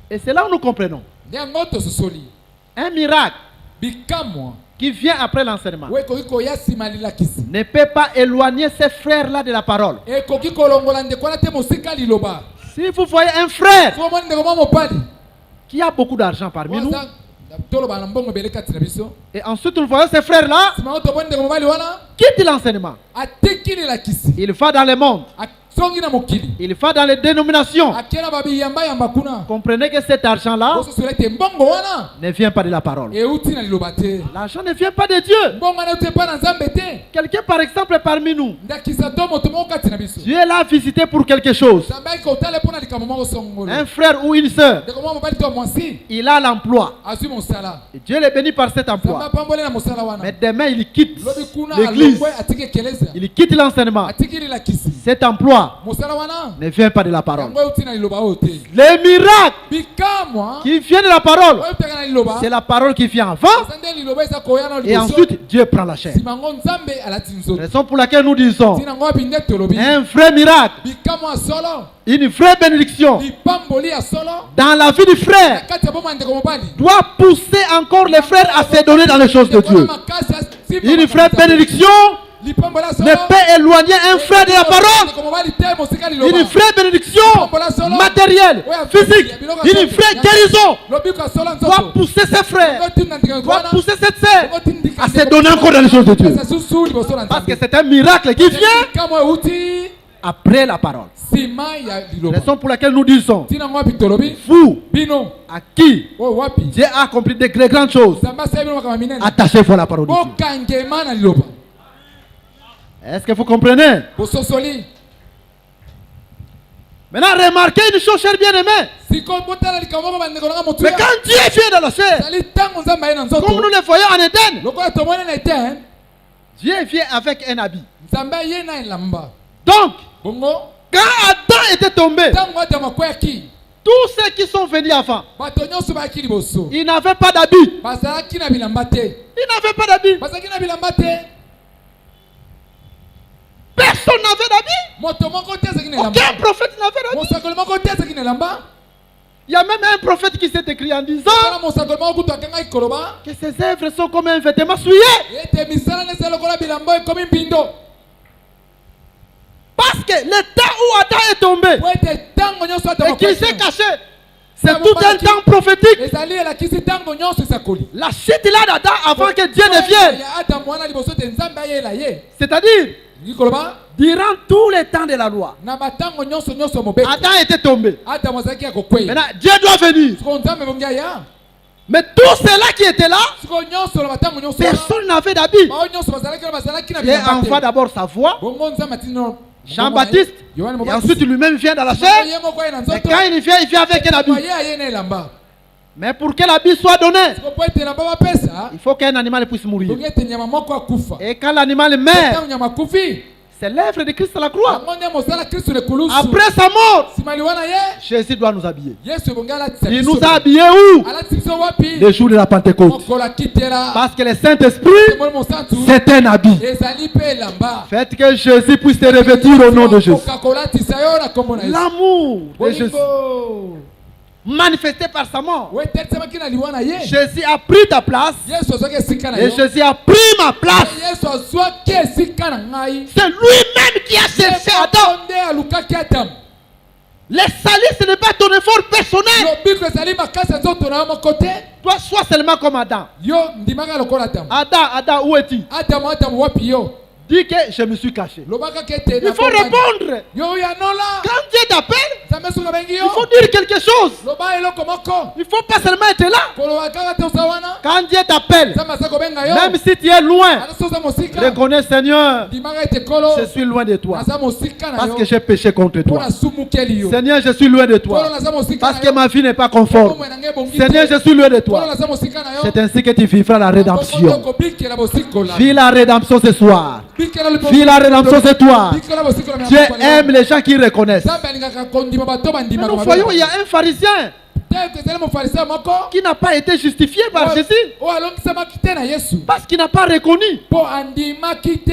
Et c'est là où nous comprenons. nde yango tososoli Un miracle bikamwa qui vient après l'enseignement oyo ekoki koya nsima lilakisi ne peut pas éloigner ces frères-là de la parole. ekoki kolongola ndeko wana te mosika liloba Si vous voyez un frère so omoni ndeko mwa mobali qui a beaucoup d'argent parmi nous, toloba na mbongo ebele kati na biso et ensuite nous voyons ces frères-là, nsima ngo tomoni ndeko mobali wana quitte l'enseignement. ateki lilakisi Il va dans le monde, asongi na mokili il va dans les dénominations. akie na babiyamba kuna Comprenez que cet argent-là ososola ete mbongo wana ne vient pas de la parole. euti na liloba te L'argent ne vient pas de Dieu. mbongo wana euti epa na nzambe te Quelqu'un, par exemple, parmi nous, ndakisa to moto moko kati na biso Dieu l'a visité pour quelque chose. nzambe ayiki kotala mpo na likambo moko songolo Un frère ou une sœur, ndeko mwa mobali to mwasi il a l'emploi. azwi mosala Et Dieu le bénit par cet nzambe emploi. apamboli na mosala wana Mais demain, il quitte lobi kuna l'église. alongwe atiki ekelezia Il quitte l'enseignement. atiki lilakisi Cet emploi mosala wana ne vient pas de la parole. yango euti na liloba oyo te Les miracles bikamwa qui viennent de la parole, oyo eutaka na liloba c'est la parole qui vient avant. eza nde liloba eza koya na Et liboso ensuite, Dieu prend la chair. nsima ngo nzambe alati nzoto Raison pour laquelle nous disons ntina ngo abi nde tolobi un vrai miracle, bikamwa ya solo une vraie bénédiction lipamboli ya solo dans la vie du na frère kati ya boma ya ndeko mobali doit pousser encore les frères à se donner dans les choses de Ndeko na Dieu. makasi asimba Une makambo vraie ya Nzambe. bénédiction lipamboli ya ne solo peut éloigner un frère de la parole. ndeko mobali te mosika liloba Une vraie bénédiction matérielle, physique, une vraie guérison lobiko ya solo ya doit nzoto pousser ses frères, otinda ndeko doit wana pousser cette sœur otindika à se donner encore dans les choses de Dieu. susu liboso na Parce que nzambe c'est un miracle qui vient bikamwa euti après la parole. nsima ya liloba Raison pour laquelle nous disons, ntina ngo abi tolobi vous bino à qui oyo wapi Dieu a accompli de grandes choses, nzambe asali bino makambo minene attachez-vous à la parole de Dieu. bokangema na liloba Est-ce que vous comprenez? bososoli Maintenant, remarquez une chose, cher bien-aimé. sikoyo botala likambo moko bandeko nanga motu Mais quand Dieu vient dans la chair, ezali ntango nzambe aye na comme nous nzoto le voyons en Éden, lokola tomoni na ete Dieu vient avec un habit. nzambe aye na elamba Donc, bongo quand Adam était tombé, ntango adamu akweyaki tous ceux qui sont venus avant, bato nyonso bayaki liboso ils n'avaient pas d'habit. bazalaki na bilamba te Ils n'avaient pas d'habit. bazalaki na bilamba te Personne n'avait d'habit. moto moko te azalaki na elamba Aucun prophète n'avait d'habit. mosakoli moko te azalaki na elamba Il y a même un prophète qui s'est écrit en disant tala mosakoli moko kutu akangaki koloba que ses œuvres sont comme un vêtement souillé. ete misala na eza lokola bilamba ekomi mbindo Parce que le temps où Adam est tombé po ete ntango nyonso adamu et qu'il s'est akweyaki caché, c'est tout un temps prophétique. ezali elakisi ntango nyonso esakoli La chute là d'Adam avant que Dieu ne vienne. ya adamu wana liboso ete nzambe ayela ye C'est-à-dire, lingi koloba durant tous les temps de la loi, na batango nyonso nyonso mobeko Adam était tombé. adamu azalaki ya kokweya Maintenant, Dieu doit venir. sikoyo nzambe bongi aya Mais tous ceux-là qui étaient là, sikoyo nyonso na batango nyonso wana personne n'avait d'habit. bao nyonso bazalaki na Dieu envoie bilamba te d'abord sa voix, bongo nzambe atino Jean-Baptiste, yohane et ensuite lui-même vient dans la chair. ye moko aye na Et nzoto quand il vient avec un habit. ye aye na elamba Mais pour que l'habit soit donné, sikoyo po ete elamba bapesa il faut qu'un animal puisse mourir. bongi ete nyama moko akufa Et quand l'animal meurt, ntango nyama akufi c'est l'œuvre de Christ à la croix. yango nde mosala kristu lekulusu Après sa mort, nsima liwana ye Jésus doit nous habiller. yesu ebongi alatisa Il biso nous a habillés où? alatisi biso wapi Le jour de la Pentecôte. mokolo akitela Parce que le Saint-Esprit, temoli mosantu c'est un habit. ezali mpe elamba Faites que Jésus puisse te revêtir au nom de Jésus. okoka kolatisa yo na kombo na yesu L'amour de Jésus, bolingo manifesté par sa mort. wetelitisamaki na liwa na ye Jésus a pris ta place yesu azwaki esika na et yo Jésus a pris ma place. yesu azwaki esika na ngai C'est lui-même qui a cherché Adam. nde alukaki adamu Les salis, ce n'est pas ton effort personnel. lobiko ezali makasi ya nzoto na yo moko te Toi, sois seulement comme Adam. yo ndimaka lokola adamu Adam, où es-tu? adamu wapi yo Dis que je me suis caché. lobaka kete Il faut répondre. yo yanola Quand Dieu t'appelle, nzambe soki abengi yo il faut dire quelque chose. loba eloko moko Il ne faut pas seulement être là. koloba kaka te osa wana Quand Dieu t'appelle, nzambe aza kobenga yo même si tu es loin, ata soki oza mosika reconnais Seigneur, ndimaka ete kolo je suis loin de toi. naza mosika na Parce yo que j'ai péché contre mpo toi. nasumukeli yo Seigneur, je suis loin de kolo toi. naza mosika Parce na que yo ma vie n'est pas conforme. bomoi na ngai ebongi Seigneur, te je suis loin de kolo toi. naza mosika na yo C'est ainsi que tu vivras la rédemption. okobikela bosikola Vis la rédemption ce soir. bikela Vis la rédemption ce soir. bikela bosikola Dieu aime les gens qui reconnaissent. nzambe alingaka kondima bato Mais bandimaka nous voyons, il y a un pharisien te ezali mofariseo moko qui n'a pas été justifié par Jésus oyo alongisamaki te na yesu parce qu'il n'a pas reconnu. mpo andimaki te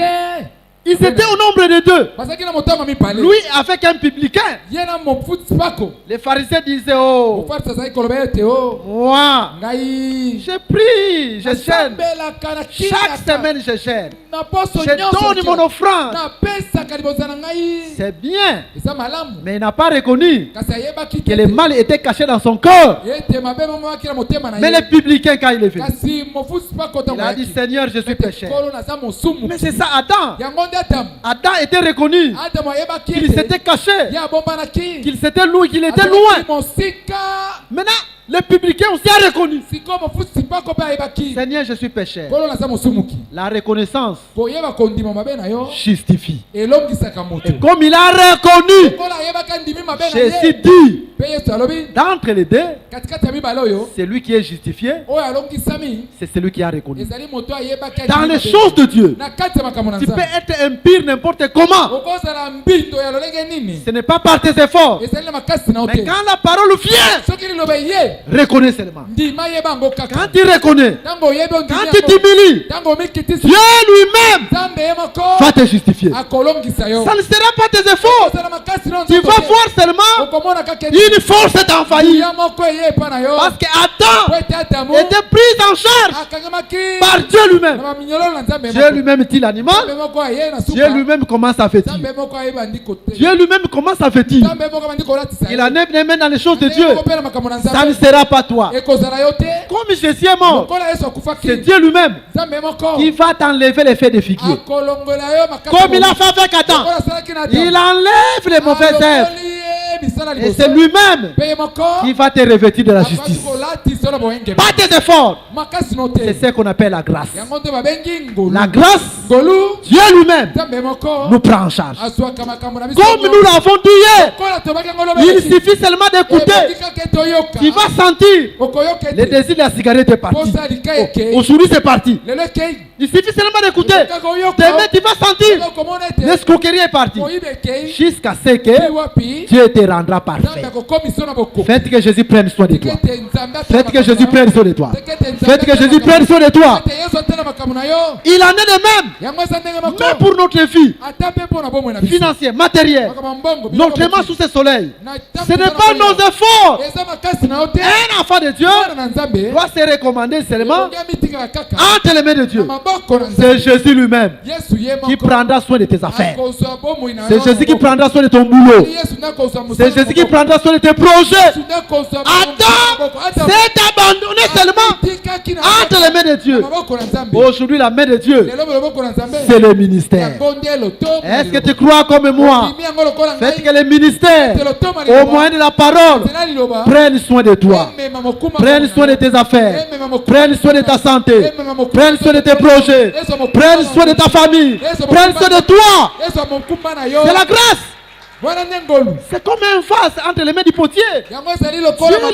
Ils étaient au nombre de deux. bazalaki na motama mibale Lui avec un publicain. ye na mofuti pako Les pharisiens disaient, oh, mofarisi azalaki koloba ete o moi, ngai je prie, je gêne. nasambelaka na Chaque kinaka semaine, je gêne. na poso Je donne mon offrande. napesaka liboza na ngai C'est bien. eza malamu Mais il n'a pas reconnu kasi ayebaki que te le mal était caché dans son cœur. ete mabe mamaki na motema na Mais ye le publicain, quand il est venu, kasi mofuti pako il a dit, Seigneur, je suis pécheur. kolo naza mosumu Mais c'est ça, Adam. yango nde adamu Adam était reconnu adamu ayebaki qu'il ete s'était caché, ye abombanaki qu'il s'était loin, qu'il était azalaki loin. mosika Maintenant, le publicain aussi a reconnu. sikoyo mofuti pako mpe ayebaki Seigneur, je suis pécheur. kolo naza mosumuki La reconnaissance koyeba kondima mabe na yo justifie. elongisaka moto Et comme il a reconnu, kolo ayebaki andimi mabe na Jésus ye dit, mpe yesu alobi d'entre les deux, katikati ya mibale oyo celui qui est justifié, oyo alongisami c'est celui qui a reconnu. ezali moto ayebaki Dans andimi les mabe. choses de Dieu, na kati ya makambo na tu peux nzambe être impur n'importe comment. okozala mbindo ya lolenge nini Ce n'est pas par tes efforts. ezali na makasi na yo Mais te quand la parole vient, soki liloba ye reconnais seulement. ndima yeba yango kaka Quand tu reconnais, ntango oyebi ondimi quand tu yango t'humilies, ntango omikitisi Dieu lui-même nzambe ye moko va te justifier. akolongisa yo Ça ne sera pas tes efforts. ozala makasi na Tu nzoto vas te. voir seulement okomona kaka une force t'envahir. ya moko eye epa na yo Parce que po Adam ete adamu était pris en charge akangamaki par Dieu na lui-même. baminyololo na nzambe Dieu lui-même tue l'animal. nzambe moko aye na Dieu suka lui-même commence à vêtir. nzambe moko ayeba ndi kote Dieu lui-même commence à vêtir. nzambe moko bandi kolatisa Il en est même dans les choses de Dieu. kopela makambo na Ça ne nzambe sera pas toi. ekozala yo te Comme Jésus est mort, lokola yesu akufaki c'est Dieu lui-même nzambe moko qui va t'enlever les faits de figuier. akolongola yo makasi Comme il a fait avec Adam. lokola asalaki na Il enlève les mauvaises œuvres. alongoli ye misala Et liboso c'est lui-même mpe ye moko qui va te revêtir de la akoki justice. kolatisa Pas tes efforts. C'est ce qu'on appelle la grâce. La grâce, Dieu lui-même nous prend en charge. Comme nous l'avons dit hier, il suffit seulement d'écouter. Tu vas sentir le désir de la cigarette est parti. Aujourd'hui c'est parti. Il suffit seulement d'écouter. Demain tu vas sentir l'escroquerie est partie. Jusqu'à ce que Dieu te rendra parfait. Faites que Jésus prenne soin de toi. Faites que Jésus prenne soin de toi. Faites que Jésus prenne soin de toi. Il en est de même. Même pour notre vie financière, matérielle, notamment sous ce soleil. Ce n'est pas nos efforts. Un enfant de Dieu doit se recommander seulement entre les mains de Dieu. C'est Jésus lui-même qui prendra soin de tes affaires. C'est Jésus qui prendra soin de ton boulot. C'est Jésus qui prendra soin de tes projets. Adam s'est abandonné seulement entre les mains de Dieu. Aujourd'hui, la main de Dieu, c'est le ministère. Est-ce que tu crois comme moi? Faites que le ministère, au moyen de la parole, prenne soin de toi. Prenne soin de tes affaires. Prenne soin de ta santé. Prenne soin de tes projets. Prenne soin de ta famille. Prenne soin de toi. C'est la grâce. C'est comme un vase entre les mains du potier. Dieu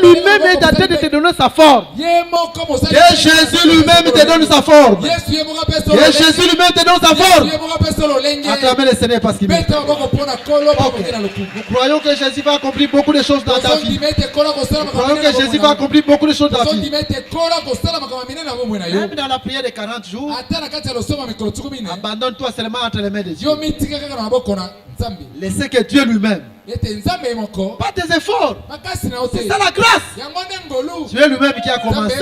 lui-même est en train de te donner sa forme. Que Jésus lui-même te donne sa forme. Que Jésus lui-même te donne sa forme. Acclamez le Seigneur parce qu'il m'aime. Nous croyons que Jésus va accomplir beaucoup de choses dans ta vie. Nous croyons que Jésus va accomplir beaucoup de choses dans ta vie. Même dans la prière de 40 jours, abandonne-toi seulement entre les mains de Dieu. Laissez que Dieu lui-même, pas tes efforts, c'est ça la grâce. Dieu lui-même qui a commencé,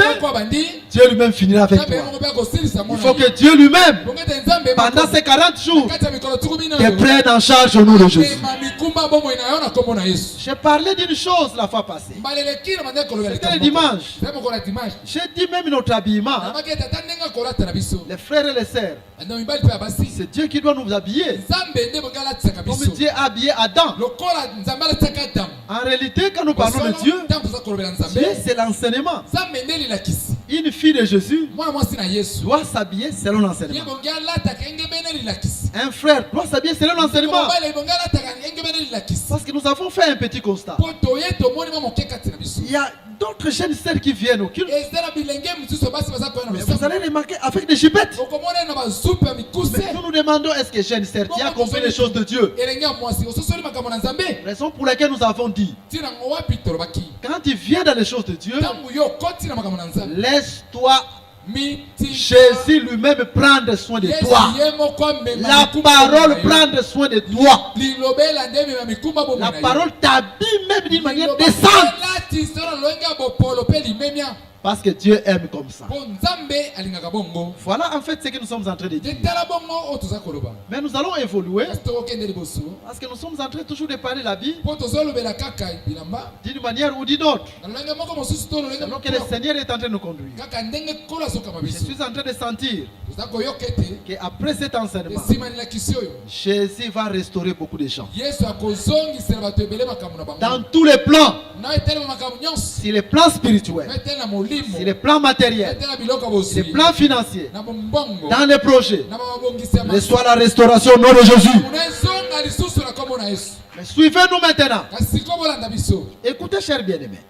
Dieu lui-même finira avec toi. Il faut que Dieu lui-même, pendant ces 40 jours, te prenne en charge au nom de Jésus. J'ai parlé d'une chose la fois passée. C'était le dimanche. J'ai dit même notre habillement. Les frères et les sœurs, c'est Dieu qui doit nous habiller. Comme Dieu a habillé Adam. En réalité, quand nous parlons de Dieu, Dieu c'est l'enseignement. Une fille de Jésus doit s'habiller selon l'enseignement. Un frère doit s'habiller selon l'enseignement. Parce que nous avons fait un petit constat. Il y a d'autres jeunes sœurs qui viennent au culte. Mais vous allez remarquer avec des jipettes. Mais nous nous demandons, est-ce que jeune sœur, tu as compris les choses de Dieu? Raison pour laquelle nous avons dit, quand tu viens dans les choses de Dieu, laisse-toi Jésus lui-même prendre soin de toi. La parole prendre soin de toi. La parole t'habille même d'une manière décente. Parce que Dieu aime comme ça. Voilà en fait ce que nous sommes en train de dire. Mais nous allons évoluer. Parce que nous sommes en train toujours de parler la vie d'une manière ou d'une autre. Selon que le Seigneur est en train de nous conduire. Je suis en train de sentir qu'après cet enseignement, Jésus va restaurer beaucoup de gens. Dans tous les plans. Sur les plans spirituels. Sur les plans matériels, sur les plans financiers, dans les projets, reçois la restauration au nom de Jésus. Mais suivez-nous maintenant. Écoutez, chers bien-aimés.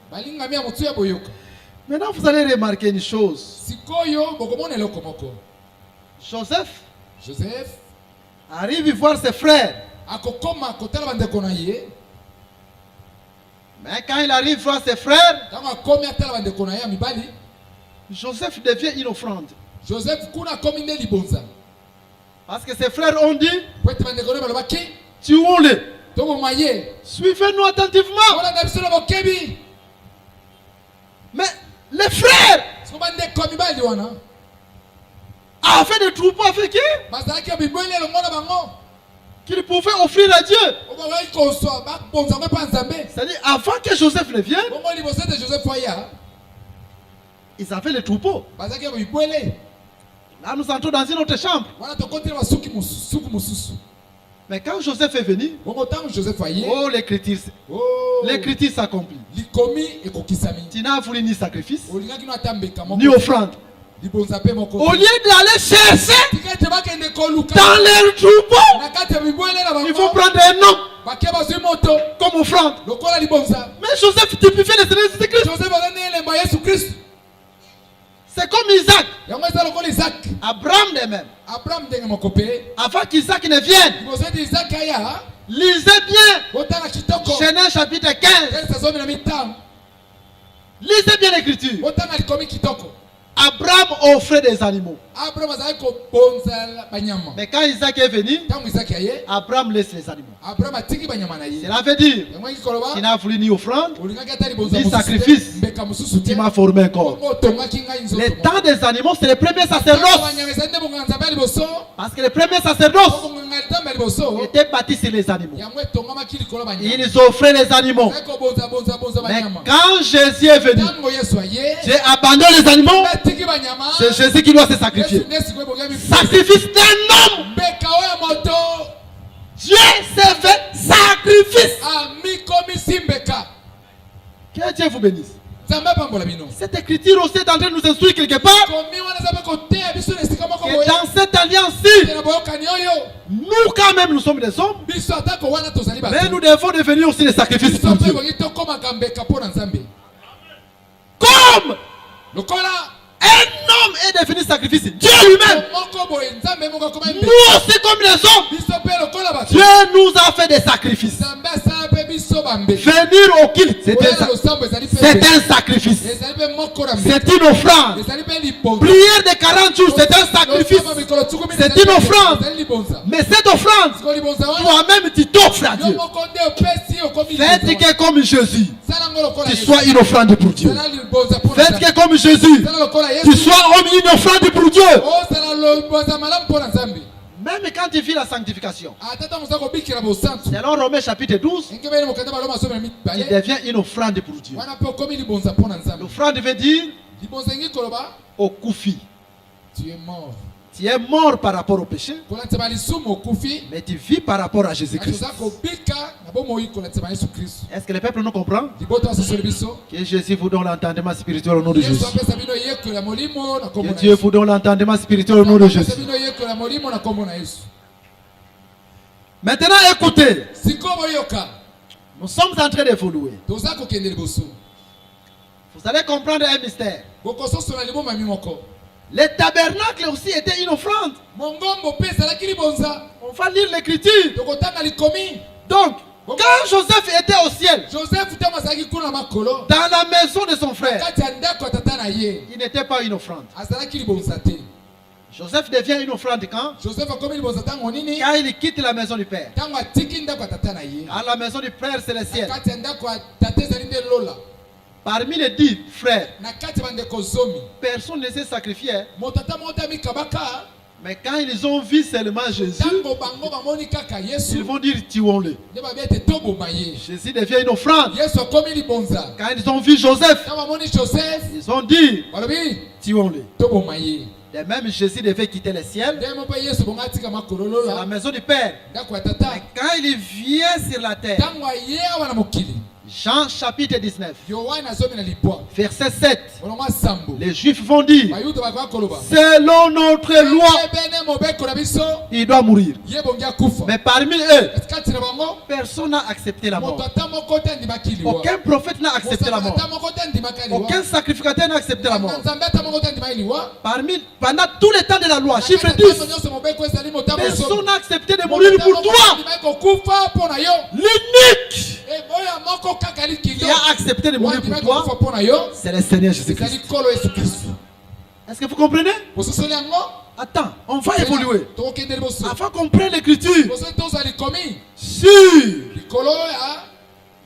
Maintenant, vous allez remarquer une chose. Joseph arrive voir ses frères. Mais quand il arrive voir ses frères, Joseph devient une offrande. Parce que ses frères ont dit, tuons-le. Suivez-nous attentivement. Mais les frères avaient des troupeaux avec eux qu'ils pouvaient offrir à Dieu. C'est-à-dire, avant que Joseph ne vienne, ils avaient les troupeaux. Là, nous entrons dans une autre chambre. Mais quand Joseph est venu, l'écriture s'accomplit. Tu n'as voulu ni sacrifice, ni offrande. Au lieu d'aller chercher dans les troupeaux, il faut prendre un homme comme offrande. Mais Joseph typifiait le Seigneur Jésus-Christ. C'est comme Isaac. Abraham de même. Avant qu'Isaac ne vienne, lisez bien Genèse chapitre 15. Lisez bien l'écriture. Abraham offrait des animaux. Mais quand Isaac est venu, Abraham laisse les animaux. Cela veut dire qu'il n'a voulu ni offrande, ni sacrifice. Il m'a formé un corps. Les temps des animaux, c'est les premiers sacerdoces. Parce que les premiers sacerdoces étaient bâtis sur les animaux. Ils offraient les animaux. Mais quand Jésus est venu, j'ai abandonné les animaux. C'est Jésus qui doit se sacrifier. Sacrifice d'un homme. Dieu s'est fait sacrifice. Que Dieu vous bénisse. Cette écriture aussi est en train de nous instruire quelque part que dans cette alliance-ci, nous quand même nous sommes des hommes, mais nous devons devenir aussi des sacrifices pour Dieu. Comme un homme est devenu sacrifice, Dieu lui-même. Nous aussi comme les hommes, Dieu nous a fait des sacrifices. Venir au culte, c'est un sacrifice. C'est une offrande. Prière de 40 jours, c'est un sacrifice. C'est une offrande. Mais cette offrande, toi-même tu t'offres à Dieu. Faites que comme Jésus, tu sois une offrande pour Dieu. Faites que comme Jésus, tu sois une offrande pour Dieu. Même quand tu vis la sanctification, selon Romains chapitre 12, il devient une offrande pour Dieu. L'offrande veut dire au koufi. Tu es mort. Tu es mort par rapport au péché, mais tu vis par rapport à Jésus-Christ. Est-ce que le peuple nous comprend? Que Jésus vous donne l'entendement spirituel au nom de Jésus. Que Dieu vous donne l'entendement spirituel au nom de Jésus. Maintenant écoutez, nous sommes en train d'évoluer. Vous allez comprendre un mystère. Le tabernacle aussi était une offrande. On va lire l'écriture. Donc, quand Joseph était au ciel, dans la maison de son frère, il n'était pas une offrande. Joseph devient une offrande quand il quitte la maison du Père. À la maison du Père célestiel. Parmi les 10 frères, personne ne s'est sacrifié. Mais quand ils ont vu seulement Jésus, ils vont dire tuons-le. Jésus devient une offrande. Quand ils ont vu Joseph, ils ont dit tuons-le. De même, Jésus devait quitter le ciel. C'est la maison du Père. Mais quand il vient sur la terre, Jean chapitre 19, verset 7, les Juifs vont dire, selon notre loi, il doit mourir. Mais parmi eux, personne n'a accepté la mort. Aucun prophète n'a accepté la mort. Aucun sacrificateur n'a accepté la mort. Pendant tout le temps de la loi, chiffre 10, personne n'a accepté de mourir pour toi. L'unique qui a accepté de mourir pour toi, c'est le Seigneur Jésus-Christ. Est-ce que vous comprenez? Attends, on va évoluer. Afin qu'on prenne l'écriture sur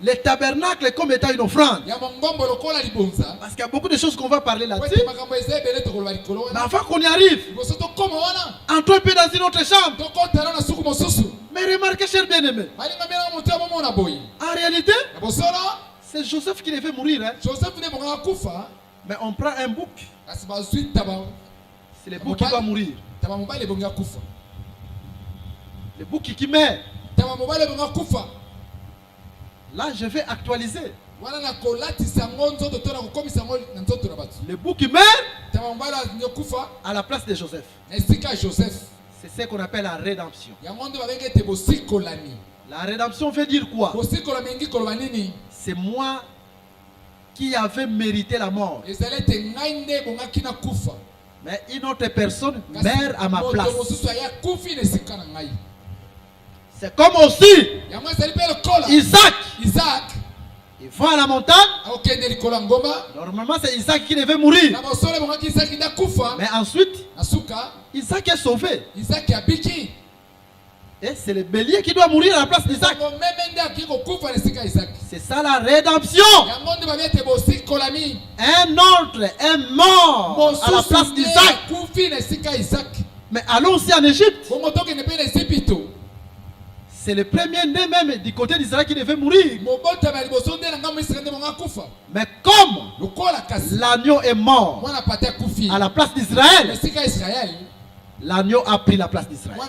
le tabernacle comme étant une offrande. Parce qu'il y a beaucoup de choses qu'on va parler là-dessus. Mais afin qu'on y arrive, entrons un peu dans une autre chambre. Mais remarquez, cher bien-aimé, en réalité, c'est Joseph qui devait mourir. Mais on prend un bouc. C'est le bouc qui va mourir. Le bouc qui meurt. Là, je vais actualiser. Le bouc qui meurt à la place de Joseph. C'est ce qu'on appelle la rédemption. La rédemption veut dire quoi? C'est moi qui avais mérité la mort. Mais une autre personne meurt à ma place. C'est comme aussi Isaac. Il va à la montagne. Normalement, c'est Isaac qui devait mourir. Mais ensuite, Isaac est sauvé. Et c'est le bélier qui doit mourir à la place d'Isaac. C'est ça la rédemption. Un autre est mort à la place d'Isaac. Mais allons aussi en Égypte. C'est le premier né même du côté d'Israël qui devait mourir. Mais comme l'agneau est mort à la place d'Israël, l'agneau a pris la place d'Israël.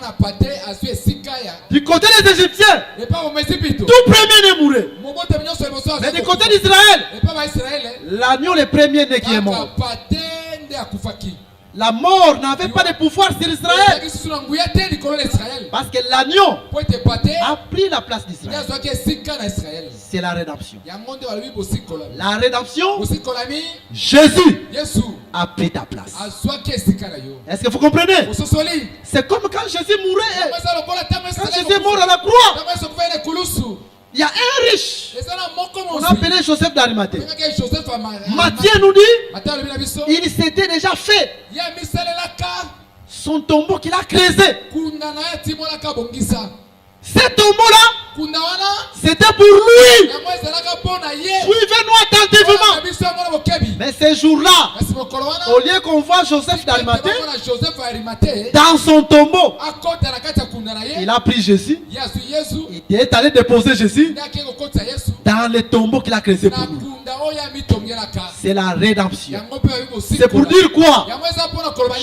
Du côté des Égyptiens, tout premier né mourait. Mais du côté d'Israël, l'agneau le premier né qui est mort. La mort n'avait pas de pouvoir sur Israël. Parce que l'agneau a pris la place d'Israël. C'est la rédemption. La rédemption, Jésus a pris ta place. Est-ce que vous comprenez? C'est comme quand Jésus mourait. Quand Jésus est mort à la croix, il y a un riche. On appelait Joseph d'Arimathée. Matthieu nous dit, il s'était déjà fait son tombeau qu'il a creusé. Ce tombeau-là, c'était pour lui. Suivez-nous attentivement. Mais ce jour-là, au lieu qu'on voit Joseph d'Arimathée, dans son tombeau, il a pris Jésus. Il est allé déposer Jésus dans le tombeau qu'il a creusé pour nous. C'est la rédemption. C'est pour dire quoi?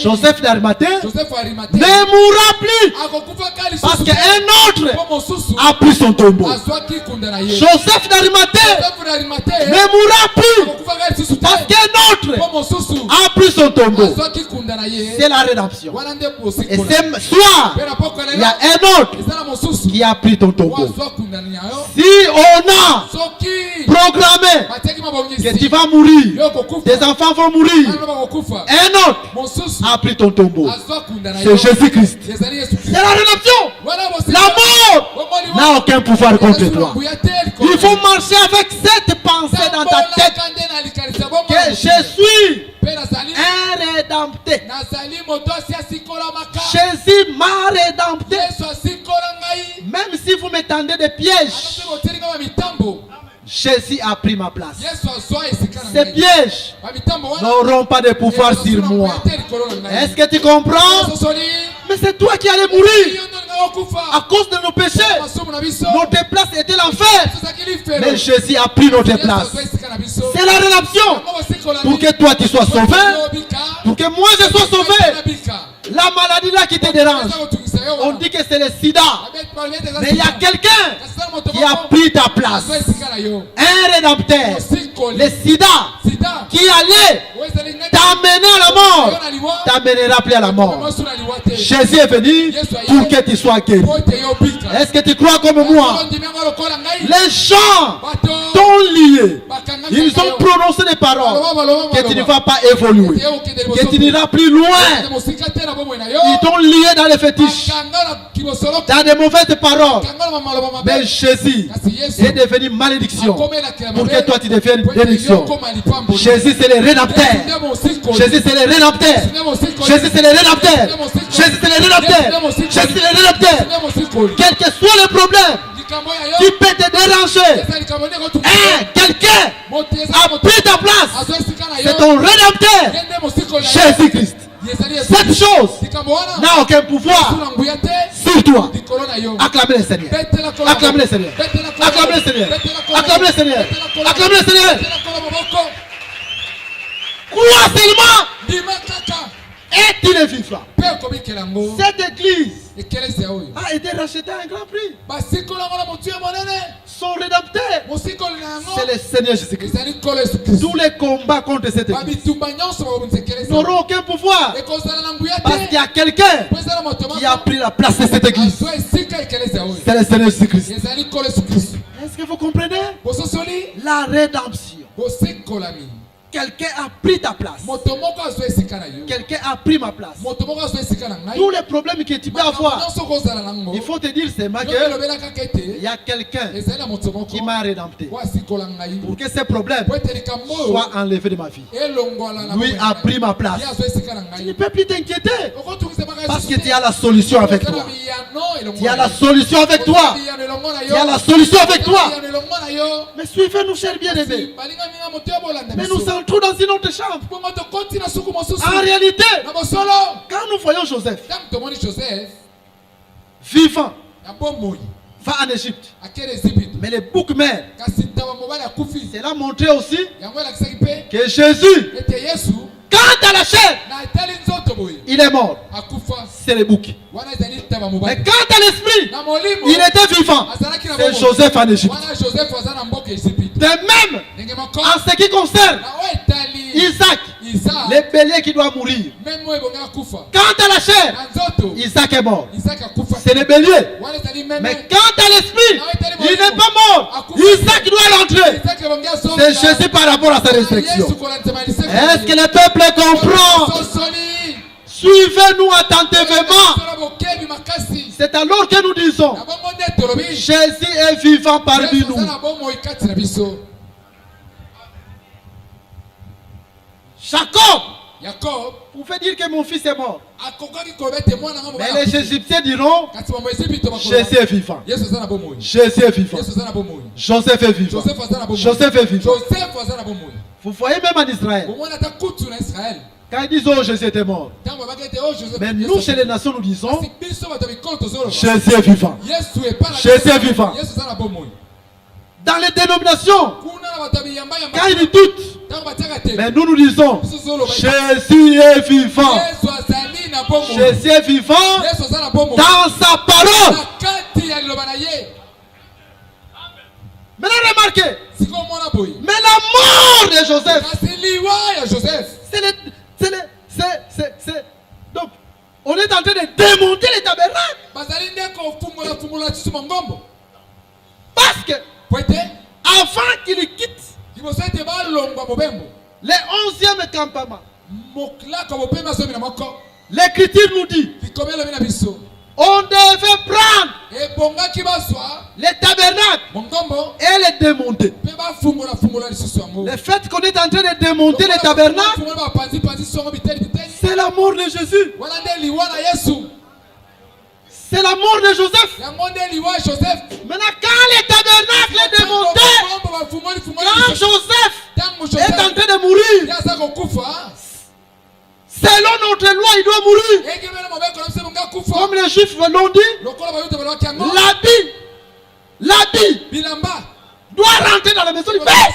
Joseph d'Arimathée ne mourra plus parce qu'un autre a pris son tombeau. Joseph d'Arimathée ne mourra plus parce qu'un autre a pris son tombeau. C'est la rédemption. Et ce soir, il y a un autre qui a pris ton tombeau. Si on a programmé que tu vas mourir, tes enfants vont mourir, un autre a pris ton tombeau. C'est Jésus-Christ. C'est la rédemption. La mort n'a aucun pouvoir contre toi. Il faut marcher avec cette pensée dans ta tête que je suis un rédempté. Jésus m'a rédempté. Même si vous me tendez des pièges, Jésus a pris ma place. Ces pièges n'auront pas de pouvoir sur moi. Est-ce que tu comprends? Mais c'est toi qui allais mourir à cause de nos péchés. Notre place était l'enfer. Mais Jésus a pris notre place. C'est la rédemption. Pour que toi tu sois sauvé, pour que moi je sois sauvé. La maladie là qui te dérange, on dit que c'est le sida. Mais il y a quelqu'un qui a pris ta place. Un rédempteur. Le sida qui allait t'amener à la mort t'amènera plus à la mort. Jésus est venu pour que tu sois guéri. Est-ce que tu crois comme moi? Les gens t'ont lié. Ils ont prononcé des paroles que tu ne vas pas évoluer, que tu n'iras plus loin. Ils t'ont lié dans les fétiches, dans des mauvaises paroles. Mais Jésus est devenu malédiction pour que toi tu deviennes bénédiction. Jésus c'est le rédempteur. Jésus c'est le rédempteur. Jésus c'est le rédempteur. Jésus c'est le rédempteur. Jésus c'est le rédempteur. Quel que soit le problème qui peut te déranger, quelqu'un a pris ta place. C'est ton rédempteur, Jésus-Christ. Cette chose n'a aucun pouvoir sur toi. Acclamez le Seigneur. Acclamez le Seigneur. Acclamez le Seigneur. Acclamez le Seigneur. Acclamez le Seigneur. Crois seulement et tu ne vivras. Cette église a été rachetée à un grand prix. son rédempteur, c'est le Seigneur Jésus-Christ. Tous les combats contre cette église n'auront aucun pouvoir. Parce qu'il y a quelqu'un qui a pris la place de cette église. C'est le Seigneur Jésus-Christ. Est-ce que vous comprenez? La rédemption. Quelqu'un a pris ta place. Quelqu'un a pris ma place. Tous les problèmes que tu peux avoir, il faut te dire seulement qu'il y a quelqu'un qui m'a rédempté. Pour que ces problèmes soient enlevés de ma vie. Lui a pris ma place. Tu ne peux plus t'inquiéter. Parce que tu as la solution avec toi. Tu as la solution avec toi. Tu as la solution avec toi. Mais suivez-nous, chers bien-aimés. Mais nous entrons dans une autre chambre. En réalité, quand nous voyons Joseph vivant, va en Égypte. Mais les boucs-mères, cela montrait aussi que Jésus, quand à la chair, il est mort. C'est les boucs. Mais quand à l'esprit, il était vivant. C'est Joseph en Égypte. De même, en ce qui concerne Isaac, les béliers qui doivent mourir. Quand à la chair, Isaac est mort. C'est les béliers. Mais quand à l'esprit, il n'est pas mort. Isaac doit rentrer. C'est Jésus par rapport à sa résurrection. Est-ce que le peuple comprend? Suivez-nous attentivement. C'est alors que nous disons, Jésus est vivant parmi nous. Jacob pouvait dire que mon fils est mort. Mais les Égyptiens diront, Jésus est vivant. Jésus est vivant. Joseph est vivant. Joseph est vivant. Vous voyez même en Israël, quand ils disent, oh, Jésus était mort. Mais nous, chez les nations, nous disons, Jésus est vivant. Jésus est vivant. Dans les dénominations, quand ils doutent, mais nous disons, Jésus est vivant. Jésus est vivant dans sa parole. Maintenant, remarquez, mais la mort de Joseph, donc, on est en train de démonter les tabernacles. Parce que avant qu'il quitte les 11e campements, l'Écriture nous dit on devait prendre les tabernacles et les démonter. Le fait qu'on est en train de démonter les tabernacles, c'est la mort de Jésus. C'est la mort de Joseph. Maintenant, quand les tabernacles est démonté, quand Joseph est en train de mourir, selon notre loi, il doit mourir. Comme les Juifs l'ont dit, l'habit doit rentrer dans la maison du Père.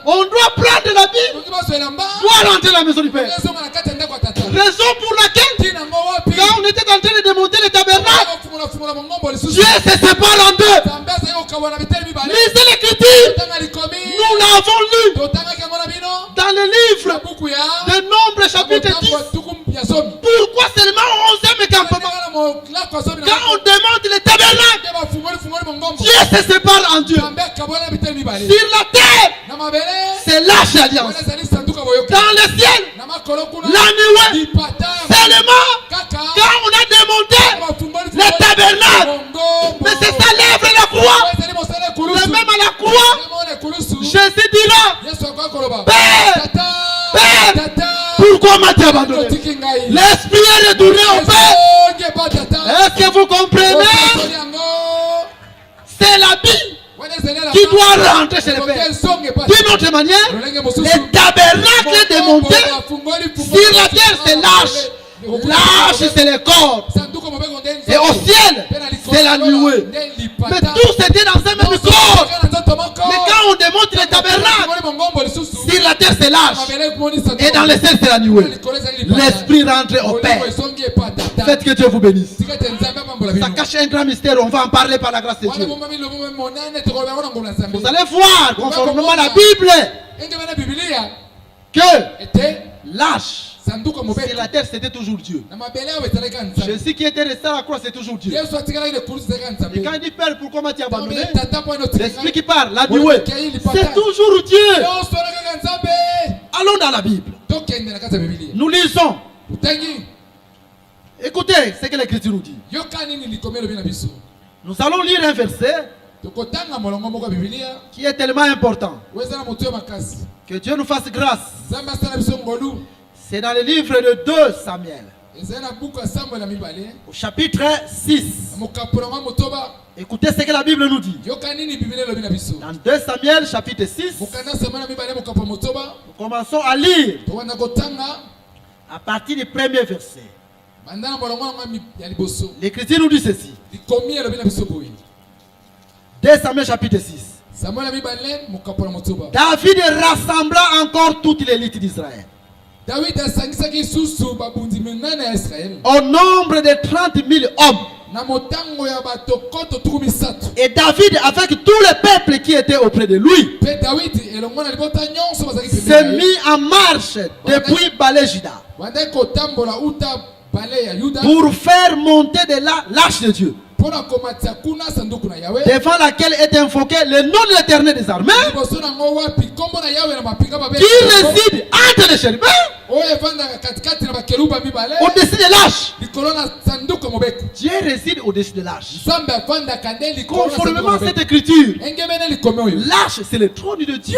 On doit prendre l'habit, doit rentrer dans la maison du Père. Raison pour laquelle, quand on était en train de démonter les tabernacles, Dieu se sépare en deux. Lisez l'Écriture. Nous l'avons lu dans le livre de Nombres chapitre 10. Pourquoi seulement au 11e campement? Quand on démonte les tabernacles, Dieu se sépare en Dieu. Sur la terre, c'est l'arche d'alliance. Dans le ciel, la nuée, seulement quand on a démonté les tabernacles. Mais c'est ça l'œuvre de la croix. Et même à la croix, Jésus dira, Père, pourquoi m'as-tu abandonné? L'esprit est retourné au Père. Est-ce que vous comprenez? C'est l'habit qui doit rentrer chez le Père. D'une autre manière, les tabernacles démontés sur la terre, c'est l'arche. L'arche, c'est le corps. Et au ciel, c'est la nuée. Mais tous étaient dans un même corps. Mais quand on démonte les tabernacles, sur la terre, c'est l'arche. Et dans le ciel, c'est la nuée. L'esprit rentre au Père. Faites que Dieu vous bénisse. Ça cache un grand mystère, on va en parler par la grâce de Dieu. Vous allez voir, conformément à la Bible, que l'âge sur la terre, c'était toujours Dieu. Jésus qui était resté à la croix, c'est toujours Dieu. Et quand il dit Père, pourquoi m'as-tu abandonné? L'esprit qui parle, la Doué, c'est toujours Dieu. Allons dans la Bible. Nous lisons. Écoutez ce que l'Écriture nous dit. Nous allons lire un verset qui est tellement important. Que Dieu nous fasse grâce. C'est dans le livre de 2 Samuel. Au chapitre 6. Écoutez ce que la Bible nous dit. Dans 2 Samuel chapitre 6. Nous commençons à lire à partir du premier verset. L'Écriture nous dit ceci. 2 Samuel chapitre 6. David rassembla encore toute l'élite d'Israël. Au nombre de 30 000 hommes. Et David, avec tout le peuple qui était auprès de lui, s'est mis en marche depuis Balé-Juda pour faire monter de là l'arche de Dieu, devant laquelle est invoqué le nom de l'Éternel des armées, qui réside entre les chérubins, au-dessus de l'arche. Dieu réside au-dessus de l'arche. Conformément à cette écriture, l'arche c'est le trône de Dieu.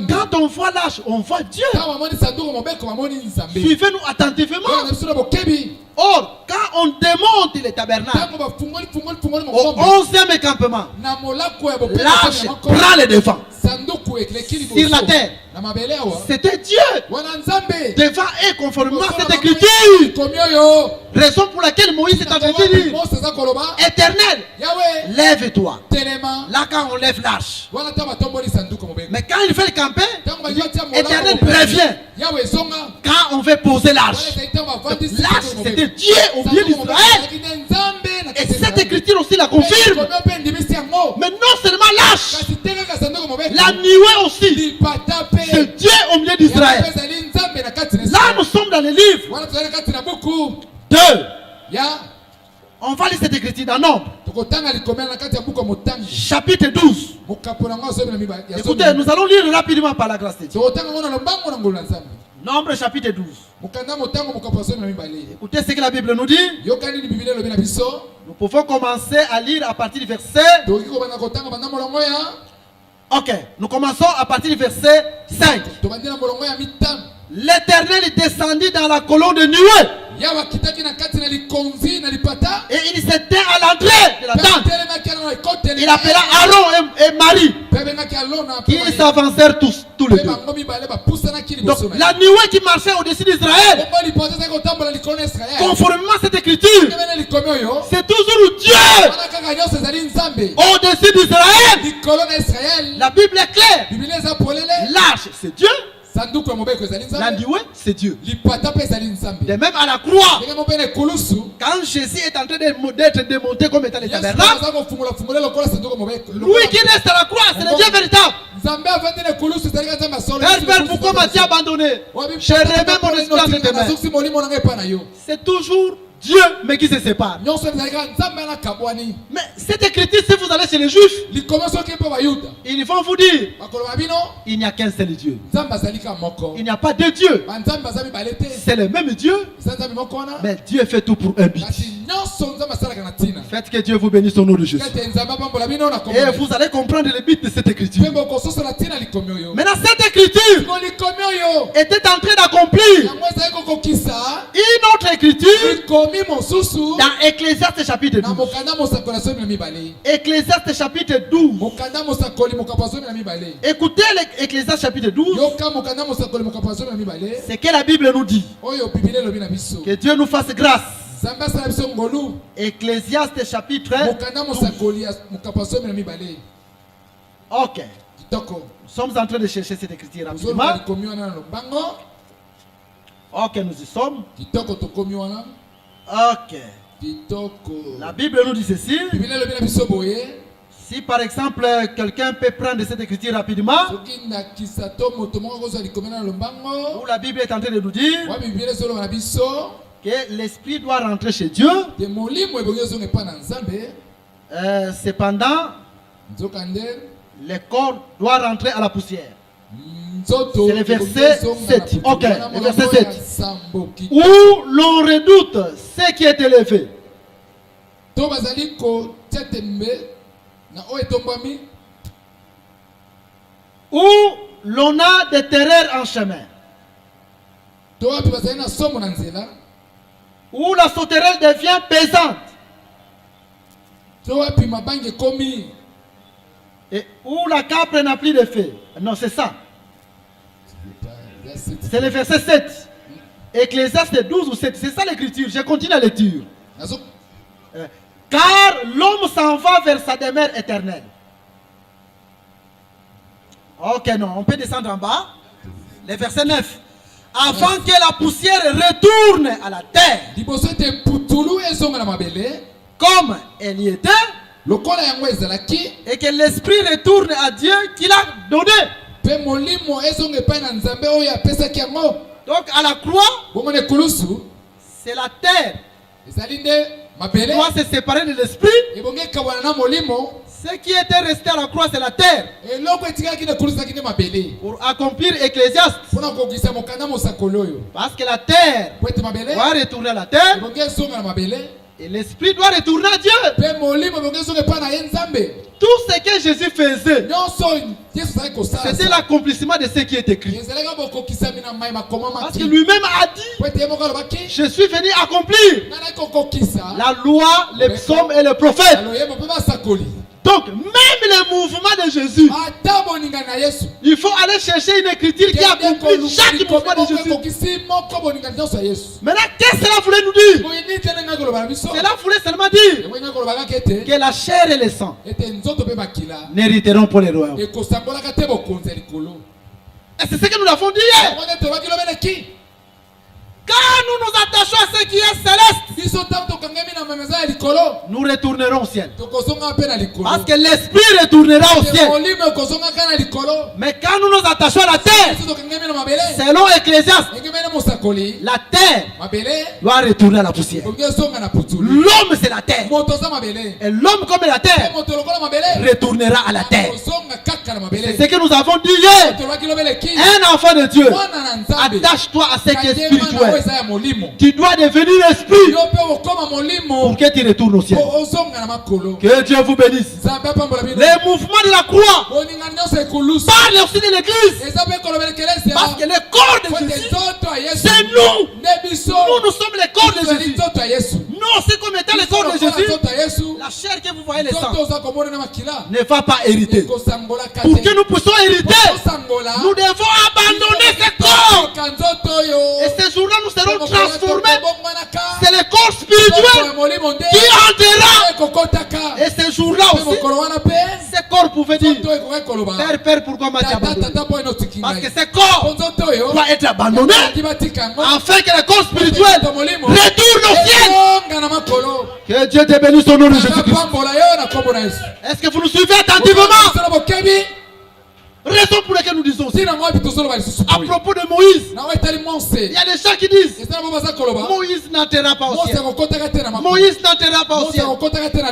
Quand on voit l'arche, on voit Dieu. Suivez-nous attentivement. Or, quand on démonte les tabernacles au 11e campement, l'arche prend le devant sur la terre. C'était Dieu devant et conformément à cette écriture. Raison pour laquelle Moïse est en train de dire Éternel, lève-toi. Là quand on lève l'arche. Mais quand il fait le camper, Éternel prévient. Quand on veut poser l'arche. L'arche c'était Dieu au milieu d'Israël. Et cette écriture aussi la confirme. Mais non seulement l'arche, la nuée aussi. C'est Dieu au milieu d'Israël. Là nous sommes dans le livre 2. On va lire cette écriture dans Nombre. Chapitre 12. Écoutez, nous allons lire rapidement par la grâce de Dieu. Nombre chapitre 12. Écoutez ce que la Bible nous dit. Nous pouvons commencer à lire à partir du verset. Ok, nous commençons à partir du verset 5. L'Éternel descendit dans la colonne de nuée. Et il s'était à l'entrée de la tente. Il appela Aaron et Marie, qui s'avancèrent tous les deux. Donc la nuée qui marchait au-dessus d'Israël, conformément à cette écriture, c'est toujours Dieu au-dessus d'Israël. La Bible est claire. L'arche c'est Dieu. La nuée, c'est Dieu. De même à la croix, quand Jésus est en train d'être démonté comme étant le tabernacle, lui qui reste à la croix, c'est le Dieu véritable. Père, pourquoi m'as-tu abandonné? Je remets mon esprit entre tes mains. C'est toujours Dieu, mais qui se sépare. Mais cette écriture, si vous allez chez les Juifs, ils vont vous dire il n'y a qu'un seul Dieu. Il n'y a pas deux dieux. C'est le même Dieu, mais Dieu fait tout pour un but. Faites que Dieu vous bénisse au nom de Jésus. Et vous allez comprendre le but de cette écriture. Maintenant, cette écriture était en train d'accomplir une autre écriture dans Ecclésiaste chapitre 12. Ecclésiaste chapitre 12. Écoutez l'Ecclésiaste chapitre 12. C'est que la Bible nous dit. Que Dieu nous fasse grâce. Ecclésiaste chapitre 12. Ok. Nous sommes en train de chercher cette écriture rapidement. Ok, nous y sommes. Ok. La Bible nous dit ceci. Si par exemple quelqu'un peut prendre cette écriture rapidement, où la Bible est en train de nous dire que l'esprit doit rentrer chez Dieu. Cependant, le corps doit rentrer à la poussière. C'est le verset 7. Ok, le verset 7. Où l'on redoute ce qui est élevé. Où l'on a des terreurs en chemin. Où la sauterelle devient pesante. Et où la capre n'a plus d'effet. Non, c'est ça. C'est le verset 7. Ecclésiaste 12 ou 7. C'est ça l'écriture. Je continue la lecture. Car l'homme s'en va vers sa demeure éternelle. Ok, non. On peut descendre en bas. Le verset 9. Afin que la poussière retourne à la terre. Comme elle y était. Et que l'esprit retourne à Dieu qui l'a donné. Donc à la croix, c'est la terre qui doit se séparer de l'esprit. Ce qui était resté à la croix, c'est la terre. Pour accomplir Ecclésiaste. Parce que la terre doit retourner à la terre. Et l'esprit doit retourner à Dieu. Tout ce que Jésus faisait, c'était l'accomplissement de ce qui est écrit. Parce que lui-même a dit, je suis venu accomplir la loi, les psaumes et les prophètes. Donc, même le mouvement de Jésus, il faut aller chercher une écriture qui accomplit chaque mouvement de Jésus. Maintenant, qu'est-ce que cela voulait nous dire? Cela voulait seulement dire que la chair et le sang n'hériteront pour les royaumes. Et c'est ce que nous l'avons dit hier. Quand nous nous attachons à ce qui est céleste, nous retournerons au ciel. Parce que l'esprit retournera au ciel. Mais quand nous nous attachons à la terre, selon Ecclésiaste, la terre doit retourner à la poussière. L'homme c'est la terre. Et l'homme comme la terre retournera à la terre. C'est ce que nous avons dit hier. Un enfant de Dieu, attache-toi à ce qui est spirituel. Tu dois devenir esprit pour que tu retournes au ciel. Que Dieu vous bénisse. Les mouvements de la croix parlent aussi de l'église. Parce que le corps de Jésus, c'est nous. Nous sommes le corps de Jésus. Nous, c'est comme étant le corps de Jésus. La chair que vous voyez, le sang, ne va pas hériter. Pour que nous puissions hériter, nous devons abandonner ce corps. Et ce jour-là, nous serons transformés. C'est le corps spirituel qui entrera. Et ce jour-là aussi, ce corps pouvait dire, Père, pourquoi m'as-tu abandonné? Parce que ce corps doit être abandonné afin que le corps spirituel retourne au ciel. Que Dieu te bénisse au nom de Jésus-Christ. Est-ce que vous nous suivez attentivement? Raison pour laquelle nous disons ça. À propos de Moïse, il y a des gens qui disent Moïse n'entrera pas au ciel. Moïse n'entrera pas au ciel.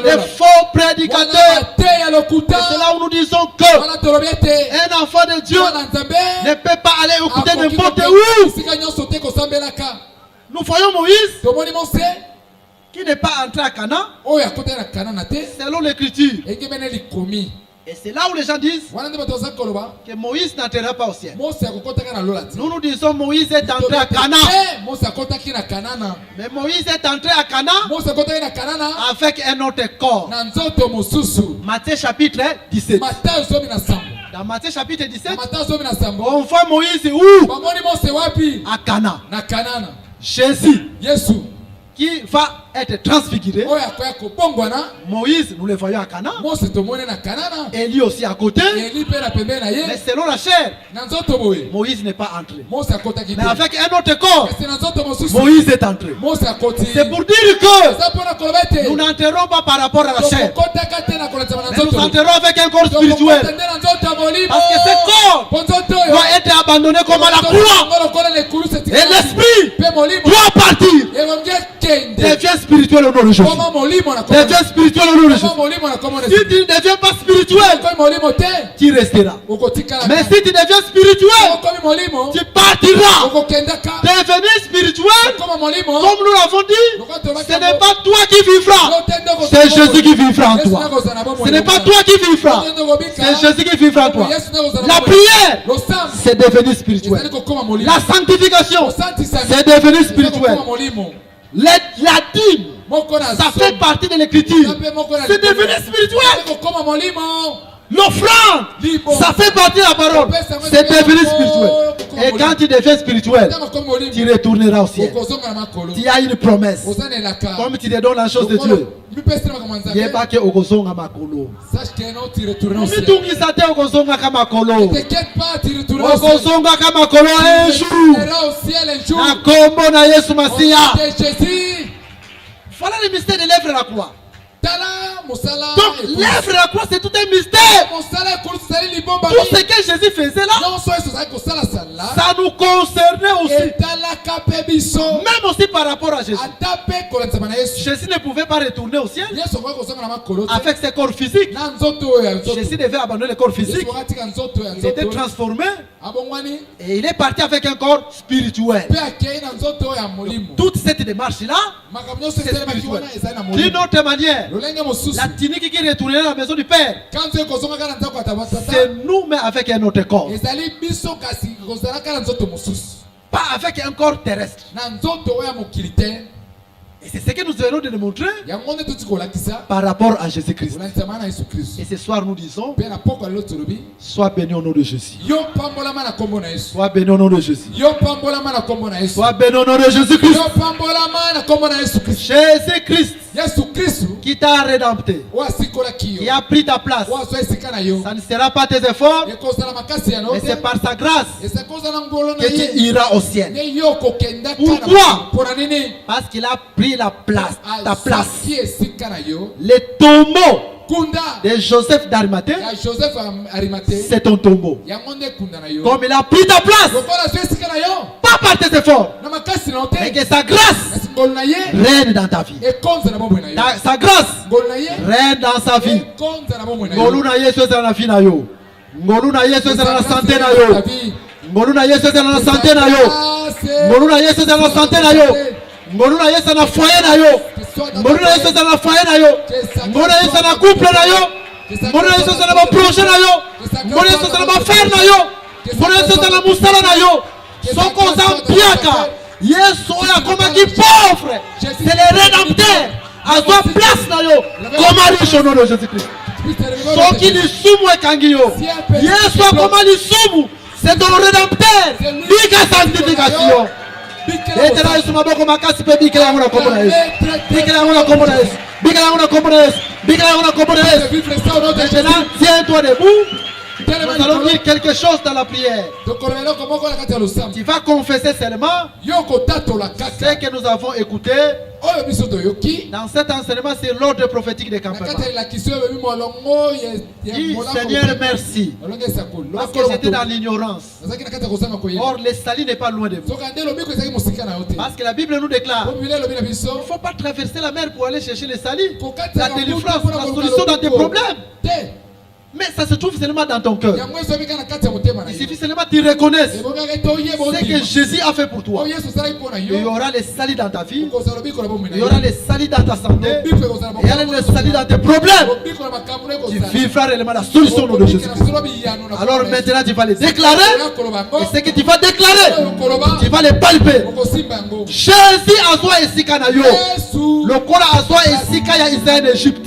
Les faux prédicateurs. C'est là où nous disons que un enfant de Dieu ne peut pas aller écouter n'importe où. Nous voyons Moïse qui n'est pas entré à Canaan selon l'écriture. Et c'est là où les gens disent que Moïse n'entrera pas au ciel. Nous nous disons Moïse est entré à Canaan. Mais Moïse est entré à Canaan avec un autre corps. Matthieu chapitre 17. Dans Matthieu chapitre 17, on voit Moïse où? À Canaan. Jésus qui va être transfiguré. Moïse, nous le voyons à Canaan. Élie aussi à côté. Mais selon la chair, Moïse n'est pas entré. Mais avec un autre corps, Moïse est entré. C'est pour dire que nous n'entrerons pas par rapport à la chair, mais nous entrerons avec un corps spirituel. Parce que ce corps doit être abandonné comme à la croix. Et l'esprit doit partir. Deviens spirituel au nom de Jésus. Deviens spirituel au nom de Jésus. Si tu ne deviens pas spirituel, tu resteras. Mais si tu deviens spirituel, tu partiras. Devenir spirituel, comme nous l'avons dit, ce n'est pas toi qui vivras, c'est Jésus qui vivra en toi. Ce n'est pas toi qui vivras, c'est Jésus qui vivra en toi. La prière, c'est devenir spirituel. La sanctification, c'est devenir spirituel. La dîme, ça fait partie de l'écriture. C'est devenir spirituel. L'offrande, ça fait partie de la parole. C'est devenir spirituel. Et quand tu deviens spirituel, tu retourneras au ciel. Tu as une promesse. Comme tu te donnes la chose de Dieu. Sache que non, tu retourneras au ciel. T'inquiète pas, tu retourneras au ciel. Un jour. Voilà le mystère de l'œuvre de la croix. Donc l'œuvre de la croix, c'est tout un mystère. Tout ce que Jésus faisait là, ça nous concernait aussi. Même aussi par rapport à Jésus. Jésus ne pouvait pas retourner au ciel avec ses corps physiques. Jésus devait abandonner le corps physique. Il était transformé et il est parti avec un corps spirituel. Toute cette démarche-là, c'est spirituel. D'une autre manière, la tunique qui retournera à la maison du Père, c'est nous, mais avec un autre corps. Pas avec un corps terrestre. Et c'est ce que nous venons de démontrer par rapport à Jésus-Christ. Et ce soir nous disons, sois béni au nom de Jésus. Sois béni au nom de Jésus. Sois béni au nom de Jésus-Christ. Jésus-Christ qui t'a rédempté, qui a pris ta place. Ça ne sera pas tes efforts, mais c'est par sa grâce que tu iras au ciel. Pourquoi? Parce qu'il a pris la place, ta place. Les tombeaux de Joseph d'Arimathée, c'est ton tombeau. Comme il a pris ta place, pas par tes efforts, mais que sa grâce règne dans ta vie. Sa grâce règne dans sa vie. Ngoluna Yesu est dans la vie na yo. Ngoluna Yesu est dans la santé na yo. Ngoluna Yesu est dans la santé na yo. Ngoluna Yesu est dans la santé na yo. Ngoluna Yesu na foyer na yo. Ngoluna Yesu dans la foyer na yo. Ngoluna Yesu na couple na yo. Ngoluna Yesu dans la projet na yo. Ngoluna Yesu dans la faire na yo. Ngoluna Yesu dans la musala na yo. Soko zampiaka. Yesu oya koma ki pauvre. C'est le rédempteur. À sa place na yo. Comment riche au nom de Jésus-Christ. Soki ni sumu ekangi yo. Yesu akoma ni sumu. C'est ton rédempteur. Bika sanctification. Etera Yesu maboko makasi pe bikela yangu na kombo na Yesu. Bikela yangu na kombo na Yesu. Bikela yangu na kombo na Yesu. Bikela yangu na kombo na Yesu. Maintenant, tiens-toi debout. Nous allons dire quelque chose dans la prière. Tu vas confesser seulement ce que nous avons écouté dans cet enseignement sur l'ordre prophétique des campements. Dis Seigneur merci, parce que j'étais dans l'ignorance. Or le salut n'est pas loin de vous. Parce que la Bible nous déclare il ne faut pas traverser la mer pour aller chercher le salut, la délivrance, la solution dans tes problèmes. Mais ça se trouve seulement dans ton cœur. Il suffit seulement que tu reconnaisses ce que Jésus a fait pour toi. Il y aura le salut dans ta vie. Il y aura le salut dans ta santé. Il y aura le salut dans tes problèmes. Tu vivras réellement la solution de Jésus. Alors maintenant tu vas les déclarer. Et ce que tu vas déclarer, tu vas les palper. Jésus a soi et Sikanayo. Le Kora a soi et Sikaya Israël d'Égypte.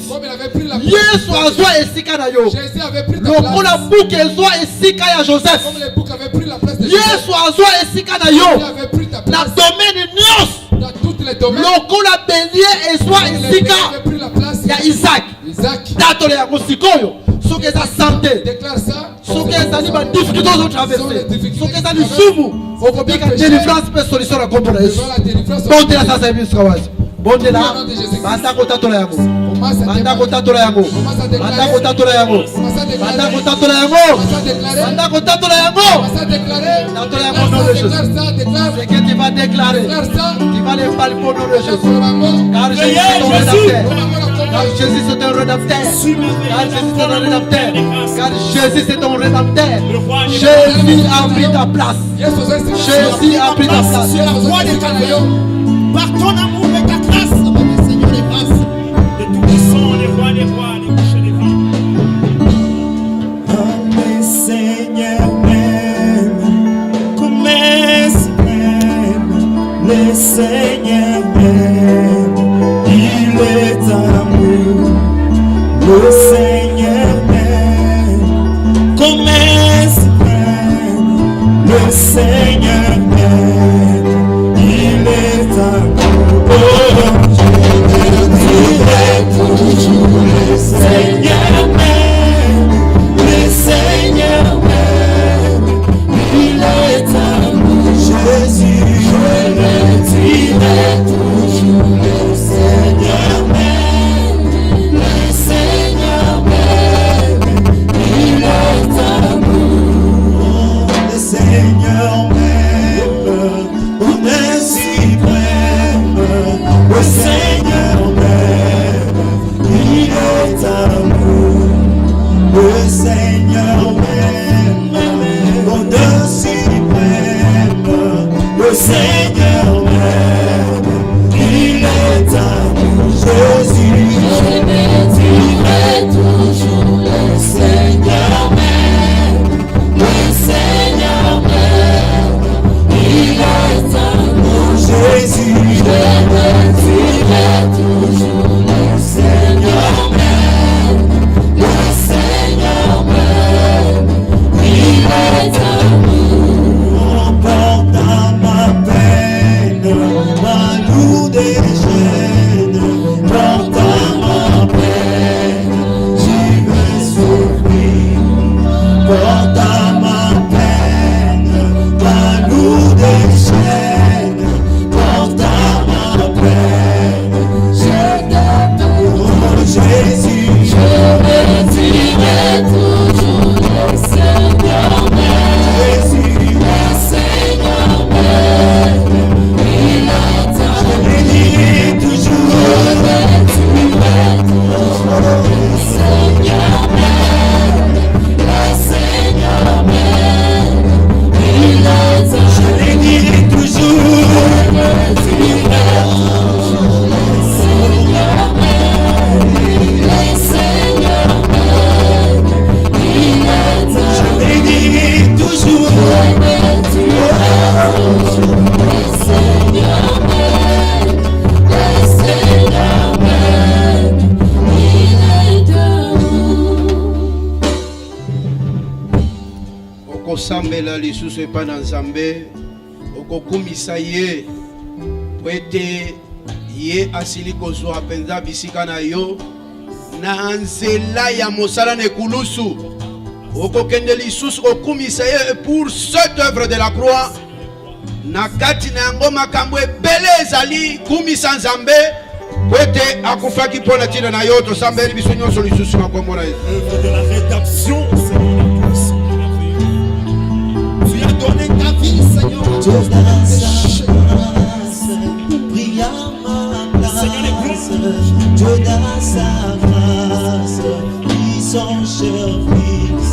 Yesu a soi et Sikanayo. Le la boucle soit ici à Joseph. Yesu a soi ici à Nayo. La domaine Nios. les domaines. Lokola bélier et soit Isika. Pris la place. Il y a Isaac. Isaac. Tatole ya Musikoyo. Ce qui est sa santé. Déclare ça. Ce qui est sa difficulté de traverser. Ce qui est sa souffle. Au copier que délivrance peut solution la compo na Yesu. Bon de la sa service kawazi. Bon de la. Banda ko tatola yango. Banda ko tatola yango. Banda ko tatola yango. Banda ko tatola yango. Banda ko tatola yango. Tatola yango nom de Jésus. C'est que tu vas déclarer. Tu vas les parler au nom de Jésus. Car Jésus est ton rédempteur. Car Jésus est ton rédempteur. Car Jésus est ton rédempteur. Car Jésus est ton rédempteur. Jésus a pris ta place. Jésus a pris ta place. Par ton amour et ta grâce, Seigneur des grâces, de tous les sangs, les rois, les bouchers, les vies. Le Seigneur m'aime, comme si m'aime. Le Seigneur m'aime, il est amour. Le Seigneur m'aime, comme si m'aime. Le Seigneur m'aime, il est amour. Oh, je le dirai toujours, le Seigneur m'aime, le Seigneur m'aime, il est amour. Jésus, je le dirai toujours, le Seigneur m'aime, le Seigneur m'aime, il est amour. Le Seigneur m'aime, on est si près. Le Seigneur m'aime, il est amour. Le Seigneur m'aime, mon Dieu suprême. Le Seigneur m'aime, il est amour. Jésus, je me dirai toujours, le Seigneur m'aime, le Seigneur m'aime, il est amour. Jésus, je me dirai toujours, le Seigneur m'aime, le Seigneur m'aime, il est amour. On porte à ma peine, ma lourde gêne, porte à ma peine, tu me souffrir, porte à ma peine, ma lourde gêne, porte à ma peine, je t'adore, Jésus, je me dirai toujours, le Seigneur m'aime, Jésus, le Seigneur m'aime, il est amour, je le dirai toujours, je me dirai toujours, le Seigneur m'aime, le Seigneur m'aime, il est amour, je le dirai toujours, je me dirai toujours, le Seigneur m'aime, le Seigneur m'aime, il est amour, je le dirai toujours, je me dirai toujours, le Seigneur m'aime, le Seigneur m'aime, il est amour. okosambela lisusu epai na Nzambe, okokumisa ye po ete ye asili kozwa mpenza bisika na yo na nzela ya mosala na ekulusu. Okokende lisusu kokumisa ye pour cette œuvre de la croix. Na kati na yango makambo ebele ezali kumisa Nzambe po ete akufaki mpo na ntina na yo. Tosambeli biso nyonso lisusu na kombo na Yesu. Œuvre de la rédemption, Seigneur de tous. Tu as donné ta vie, Seigneur. Dieu dans sa grâce, prie à ma place. Dieu dans sa grâce, prie son cher fils.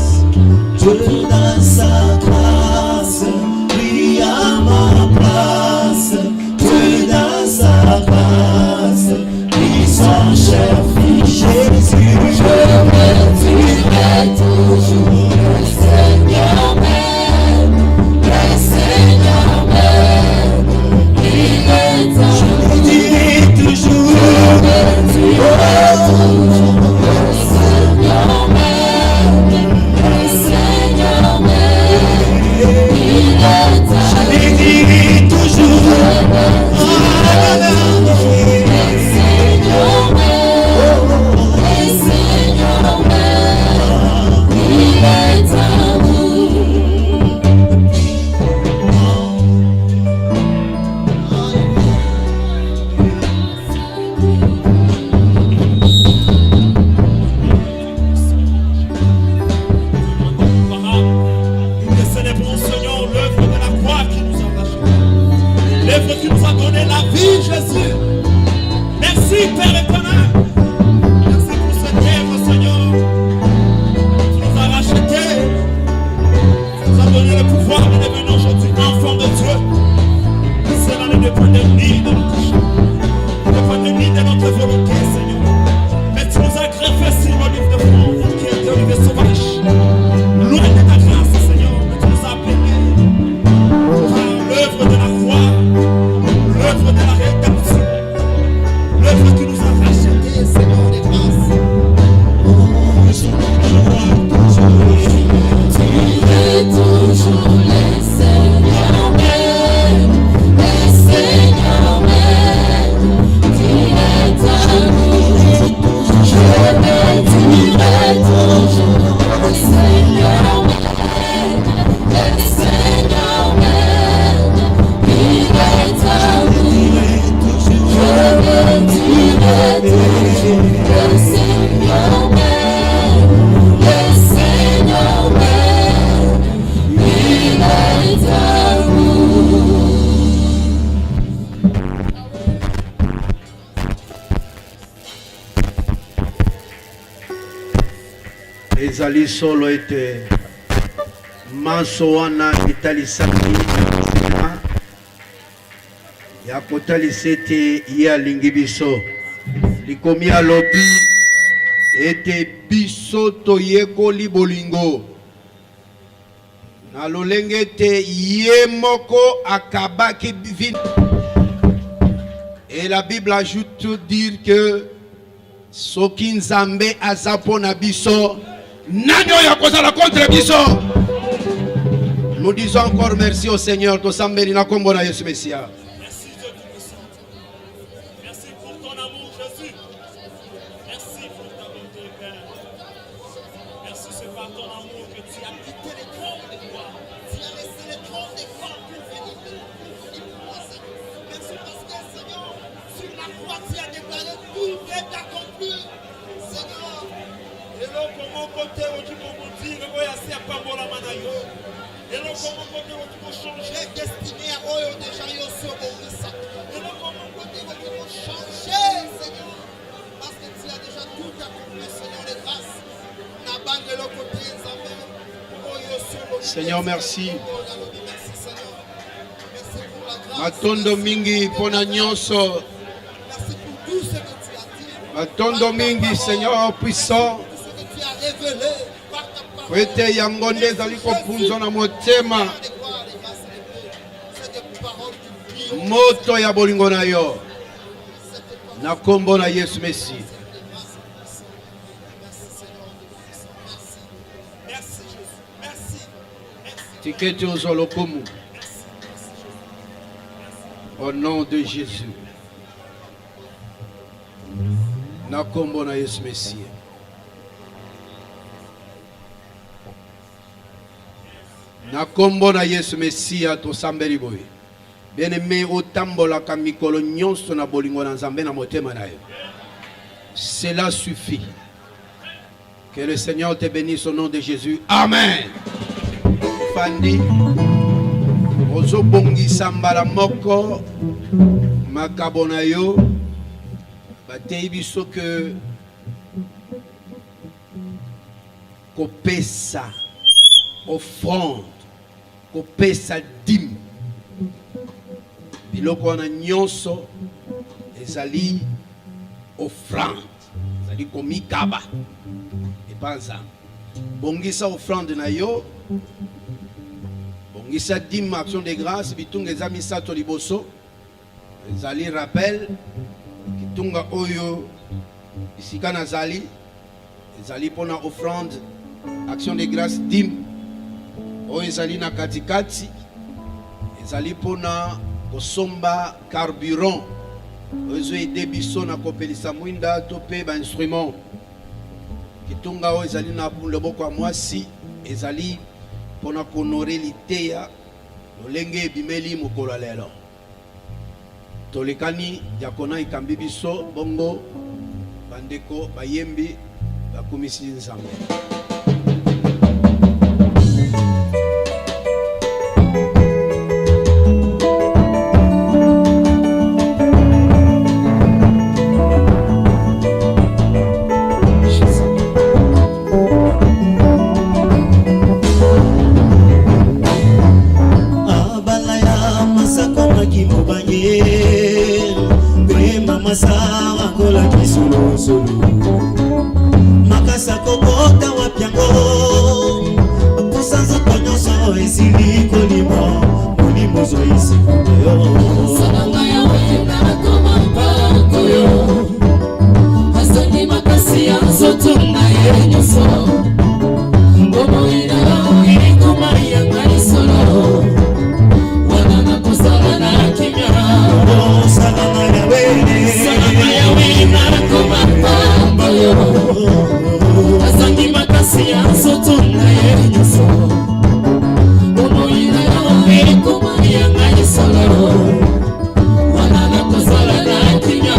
Dieu dans sa grâce, prie à ma place. Dieu dans sa grâce, prie son cher fils. Jésus, je me dirai toujours, le Seigneur m'aime, le Seigneur m'aime, il est amour. Je le dirai toujours, je me dirai toujours, le Seigneur m'aime, le Seigneur m'aime, il est amour. Je le dirai toujours. ezali solo ete maso wana etalisaki ya kotalisa ete ye alingi biso likomi alobi ete biso toyekoli bolingo na lolenge ete ye moko akabaki vino. Et la Bible ajoute de dire que soki nzambe aza pona biso nani oyo akozala contre biso. Nous disons encore merci au Seigneur tosambeli na kombo na Yesu Messia. Merci Dieu Tout-Puissant. Merci pour ton amour Jésus. Merci pour ta bonté Père. Merci c'est par ton amour que tu as quitté les trônes des gloires. Tu as laissé les trônes des gloires pour venir. Merci parce que Seigneur, sur la croix tu as déclaré tout est accompli. Seigneur, et là comment côté où tu peux me dire que c'est à Pambola Manayo. Et là comment côté où tu peux changer destiné à eux déjà yo sur ça. Et là comment côté où tu peux changer Seigneur. Parce que tu as déjà tout accompli Seigneur les grâces. Na bande de l'autre côté Nzambe. Seigneur merci. Merci Seigneur. Merci pour la grâce. Matondo mingi pona nyonso. Merci pour tout ce que tu as dit. Matondo mingi Seigneur puissant. Tout ce que tu as révélé par ta parole. Wete yango nde ezali kopunza na motema C'est des paroles du Dieu. moto ya bolingo na yo na kombo na Yesu Messi. Merci Jésus. Merci. Merci. Tiketi ozolokomu. Au nom de Jésus. Na kombo na Yesu Messi. Na kombo na Yesu Messia tosambeli boye. Bien-aimé otambola ka mikolo nyonso na bolingo na Nzambe na motema na yo. Cela suffit. Que le Seigneur te bénisse au nom de Jésus. Amen. Fandi ozo bongi sambala moko makabo na yo batei biso que kopesa offrande kopesa dîme biloko wana nyonso ezali offrande ezali komikaba epa Nzambe. Bongisa offrande na yo, bongisa dîme action de grâce bitunga eza misato liboso ezali rappel kitunga oyo isika nazali ezali pona offrande action de grâce dîme oyo ezali na katikati ezali pona kosomba carburant oyo ede biso na kopelisa mwinda to pe ba instrument kitunga oyo ezali na loboko ya mwasi ezali pona honorer l'idea lolenge bimeli mokolo lelo. Tolekani diakona ikambi biso bongo bandeko bayembi bakumisi nzambe. Makasa kobota wapiango Pusanzo konyoso esili kolimo Molimo zo isi kuyo Sananga ya wena kumamba kuyo Hasani makasi ya zoto na yenyoso Ngomo ina ili kumaya ngani solo Wanana kusala na kimya Sananga ya wena Azangi makasi ya soto na yenyoso Bono ina ya kuma ya ngai solo Wanana kozala na kinya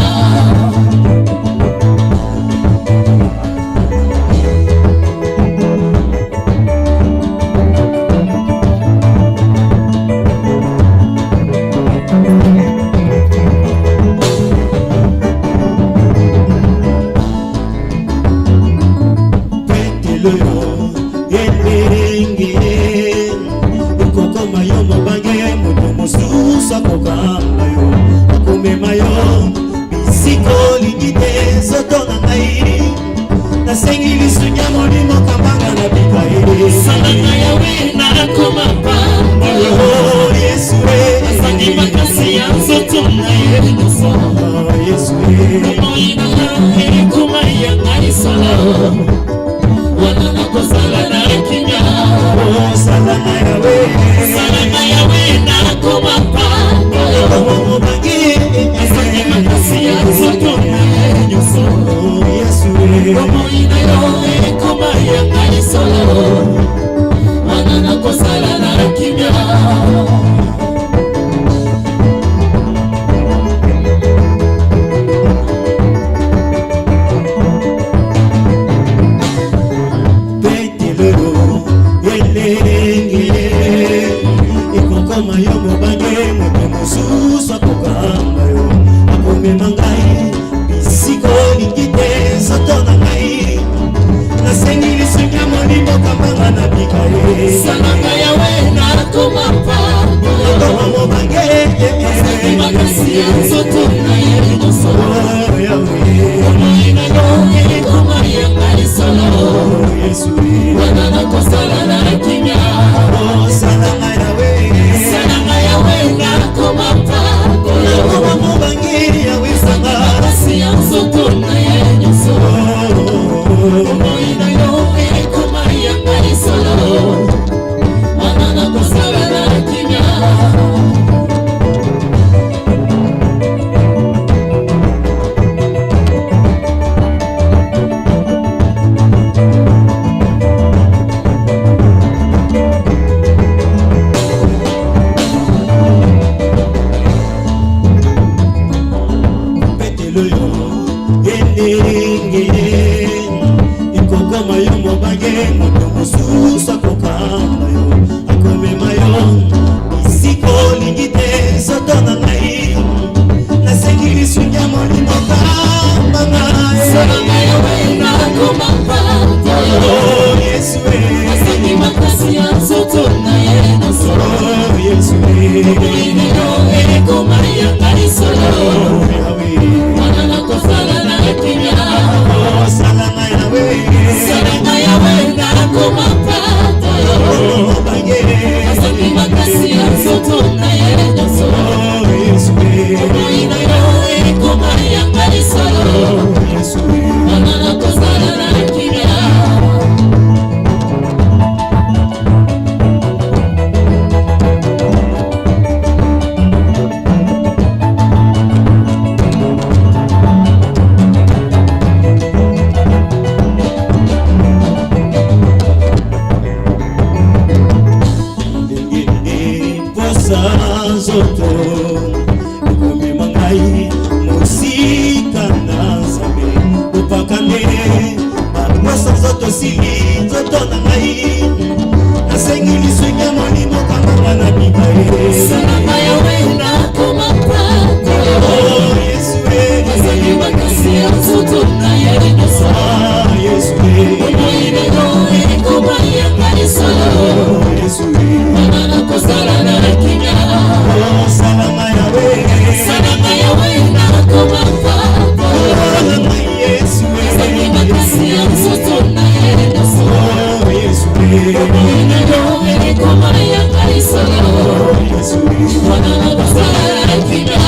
Wanana kusala nzoto ekomema ngai mosika na Nzambe opakane banyonso nzoto sili nzoto na ngai nasengi liswingi ya molimo kanganga na bikaye salama yawe nakomata Yesu ezali makasi ya nzoto na ye nyonso Yesu omoyineno ekoma yanga lisolo Yesu manana kozala na kimia salama yawe nakomata Yesu ezali makasi ya nzoto na ye nyonso Yesu omoyineno ekoma yanga lisolo Yesu manana kozala na kimia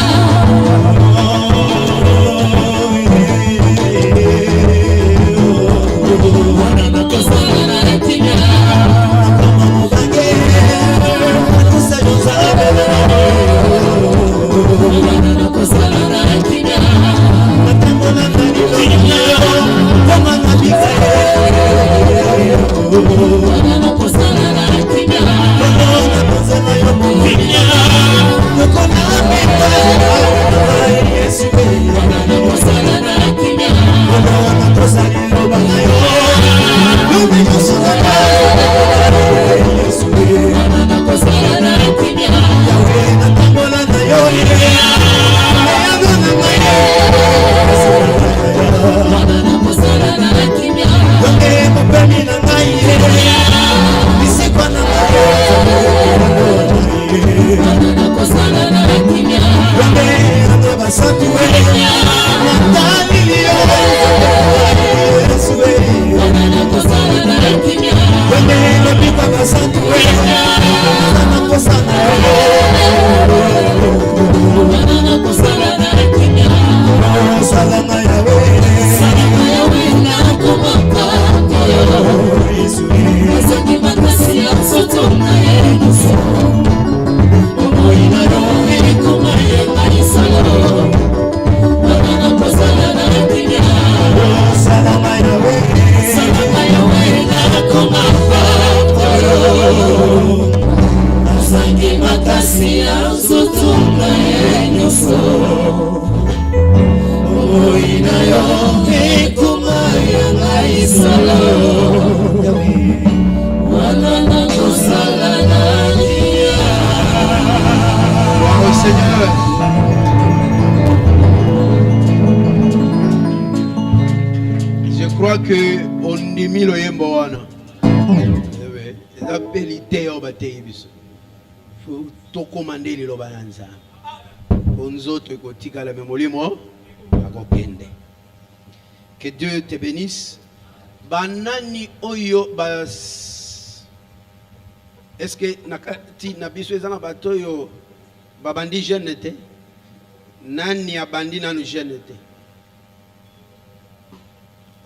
Que Dieu te bénisse. Banani oyo bas. Est-ce que nakati nabiso ezana batoyo babandi jeune te? Nani abandi nanu jeune te?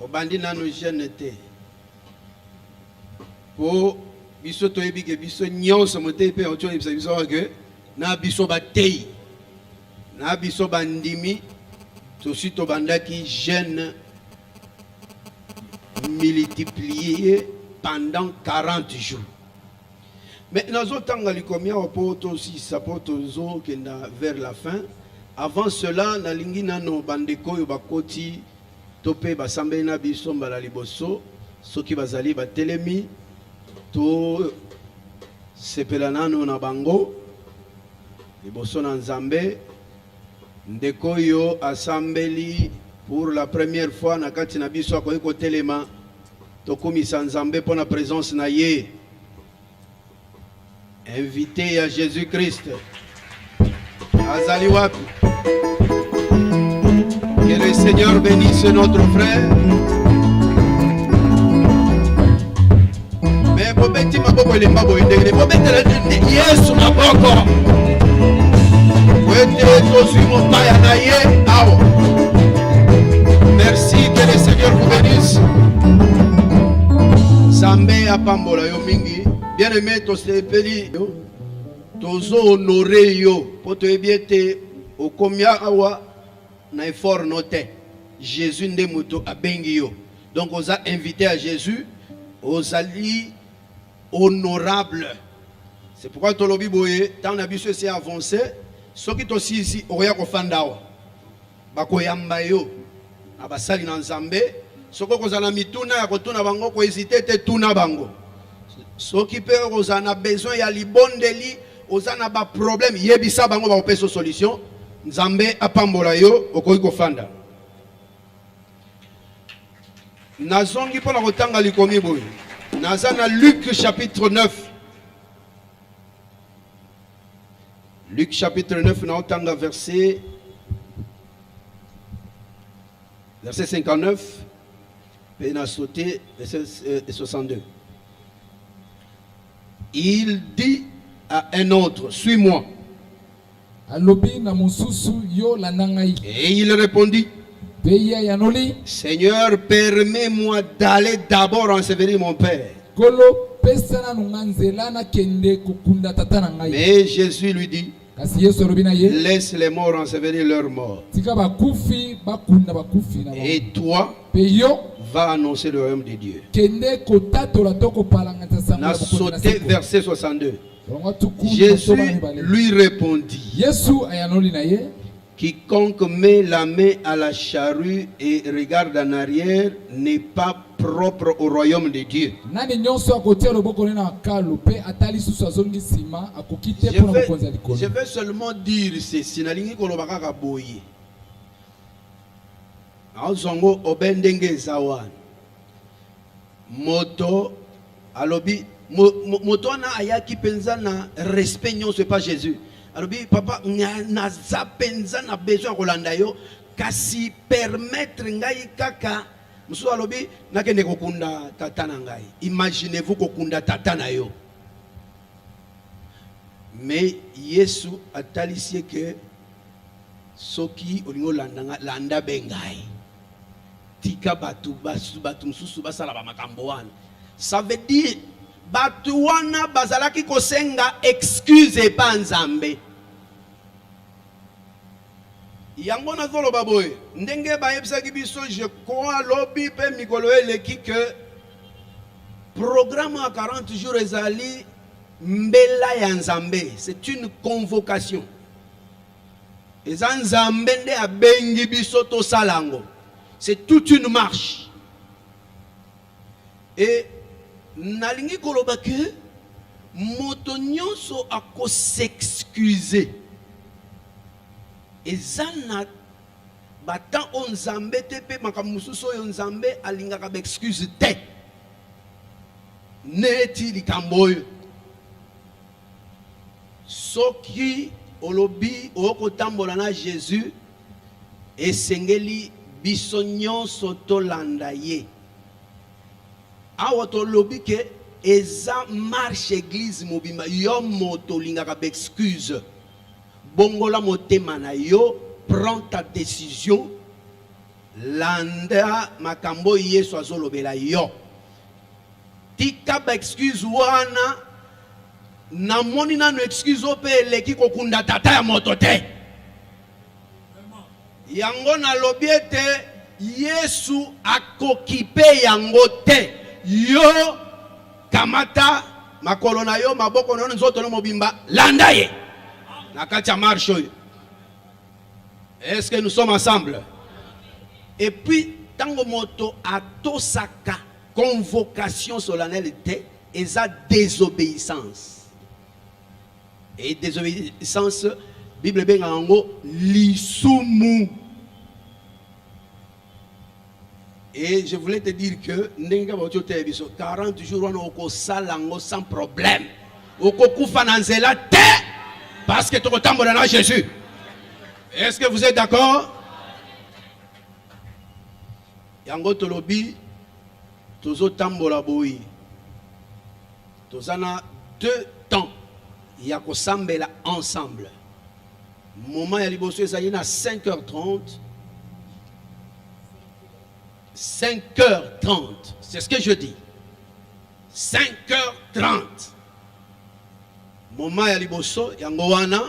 Obandi nanu jeune te. Po biso toyebi ke biso nyonso mote pe ocho biso ke na biso batei. Na biso bandimi tosi to bandaki jeune multiplié pendant 40 jours. Mais nous avons aussi vers la fin. Avant cela, nous avons bandeko bakoti topé basambe na biso mbala liboso soki bazali batelemi to sepelanano na bango liboso na Nzambe ndeko yo asambeli pour la première fois na kati na biso akoki kotelema tokomisa Nzambe pour la présence na ye invité à Jésus-Christ azali wapi. Que le Seigneur bénisse notre frère. Mais bobeti maboko le mabo indele bobeti Yesu maboko wete tosi mopaya na ye awo. Merci, que le Seigneur vous bénisse. Zambé apambola yo mingi. Bien aimé tosepeli yo tozo honoré yo poto ebiete okomia awa na effort noté Jésus nde moto abengi yo. Donc on a invité à Jésus, aux alliés honorables. C'est pourquoi tolobi boye tant nabiso c'est avancé ce qui aussi ici oya ko fandawa bakoyamba yo abasali na nzambe soko kozana mituna ya kotuna bango ko hésiter te tuna bango soki pe kozana besoin ya libondeli ozana ba problème yebisa bango ba opesa solution nzambe apambola yo okoki kofanda nazongi pona kotanga likomi boye nazana Luc chapitre 9. Luc chapitre 9, nous avons verset 59, puis on a sauté verset 62. Il dit à un autre, suis-moi. Et il répondit, Seigneur, permets-moi d'aller d'abord ensevelir mon père. Mais Jésus lui dit, laisse les morts ensevelir leurs morts. Et toi, va annoncer le royaume de Dieu. On a sauté verset 62. Jésus lui répondit, quiconque met la main à la charrue et regarde en arrière n'est pas propre au royaume de Dieu. Je vais seulement dire ceci. Moto alobi moto na ayaki penza na respect nyon c'est pas Jésus. Alobi papa naza penza na besoin kolanda yo kasi permettre ngai kaka musu alobi nakende kokunda tata na ngai. Imaginez-vous kokunda tata na yo. Mais Yesu atalisie que soki olingo landa bengai. Tika batu mususu basala ba makambo wana. Ça veut dire batu wana bazalaki kosenga excuse pa nzambe. Yango na zolo baboy ndenge ba yebisaki biso je crois lobby pe mikolo eleki que programme à 40 jours ezali mbela ya nzambe, c'est une convocation. Eza nzambe nde abengi biso to salango. C'est toute une marche. Et nalingi koloba ke moto nyonso ako s'excuser. Ezana batan on nzambe te pe makamususo yo nzambe alingaka ba excuse te. Neti likamboyo. Soki olobi okotambola na Jésus esengeli biso nyonso tolanda ye. Awa tolobi ke eza marche église mobimba yo moto lingaka ba excuse. Bongola motema na yo, prends ta décision. Landa makambo Yesu azolobela yo. Tika ba excuse wana na moni na no excuse ope eleki kokunda tata ya moto te. Yango na lobi ete Yesu akokipe yango te. Yo kamata makolo na yo maboko na nzoto no mobimba landa ye. Na katia marche. Est-ce que nous sommes ensemble? Et puis tango moto atosaka convocation solennelle te eza désobéissance. Et désobéissance Bible benga ngo lisumu. Et je voulais te dire que 40 jours on oko salango sans problème. Oko kufa na nzela te parce que tokotambola na Jésus. Est-ce que vous êtes d'accord? Yango tolobi tozo tambola boyi. Tozana 2 temps. Ya ko sambela ensemble. Moment ya liboso ezali na 5h30. 5h30, c'est ce que je dis. 5h30. Moment ya liboso yango wana.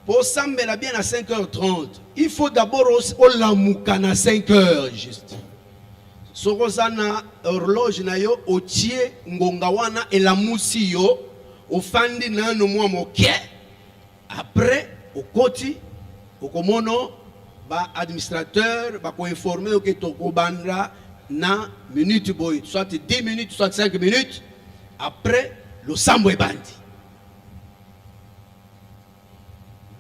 Pour sambela bien à 5h30, il faut d'abord olamuka na 5h juste. Sorozana horloge na yo otie ngonga wana elamusi yo au fandi na no mwa moke après au koti au komono ba administrateur ba ko informer que to ko bandra na minute boy soit 10 minutes soit 5 minutes après le sambo est bandi.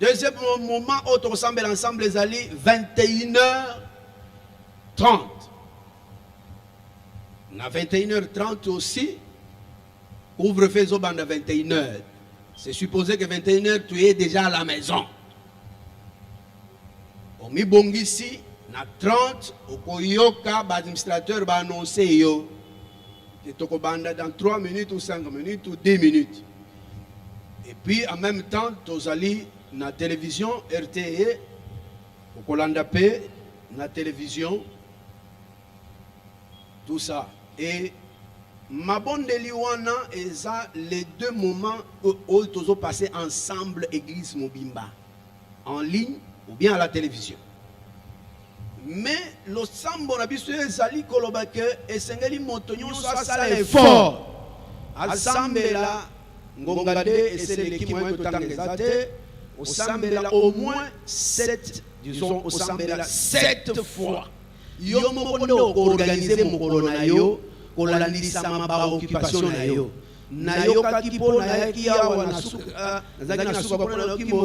Deuxième moment où on ressemble ensemble les alliés 21h30. À 21h30 aussi, ouvre-feu au bande à 21h. C'est supposé que 21h tu es déjà à la maison. Au Mibongisi, na 30, au Koyoka, l'administrateur va annoncer yo. Que tu bande dans 3 minutes ou 5 minutes ou 10 minutes. Et puis en même temps, tu alliés na télévision RTE, au Kolanda P, na télévision, tout ça. Et ma bonne Liwana, et ça, les deux moments où ils ont passé ensemble, Église Mobimba, en ligne ou bien à la télévision. Mais le sambo na biso ezali koloba ke esengeli moto nyonso asala effort. Asambela ngongade eseleki moyen totangeza te. Au Sambela au moins 7, disons au Sambela 7 fois. Yo mokondo organiser mokolo na yo, kolandisa maba occupation na yo. Na yo kakipo na yaki awa na suka, na zaki na suka pona na kimo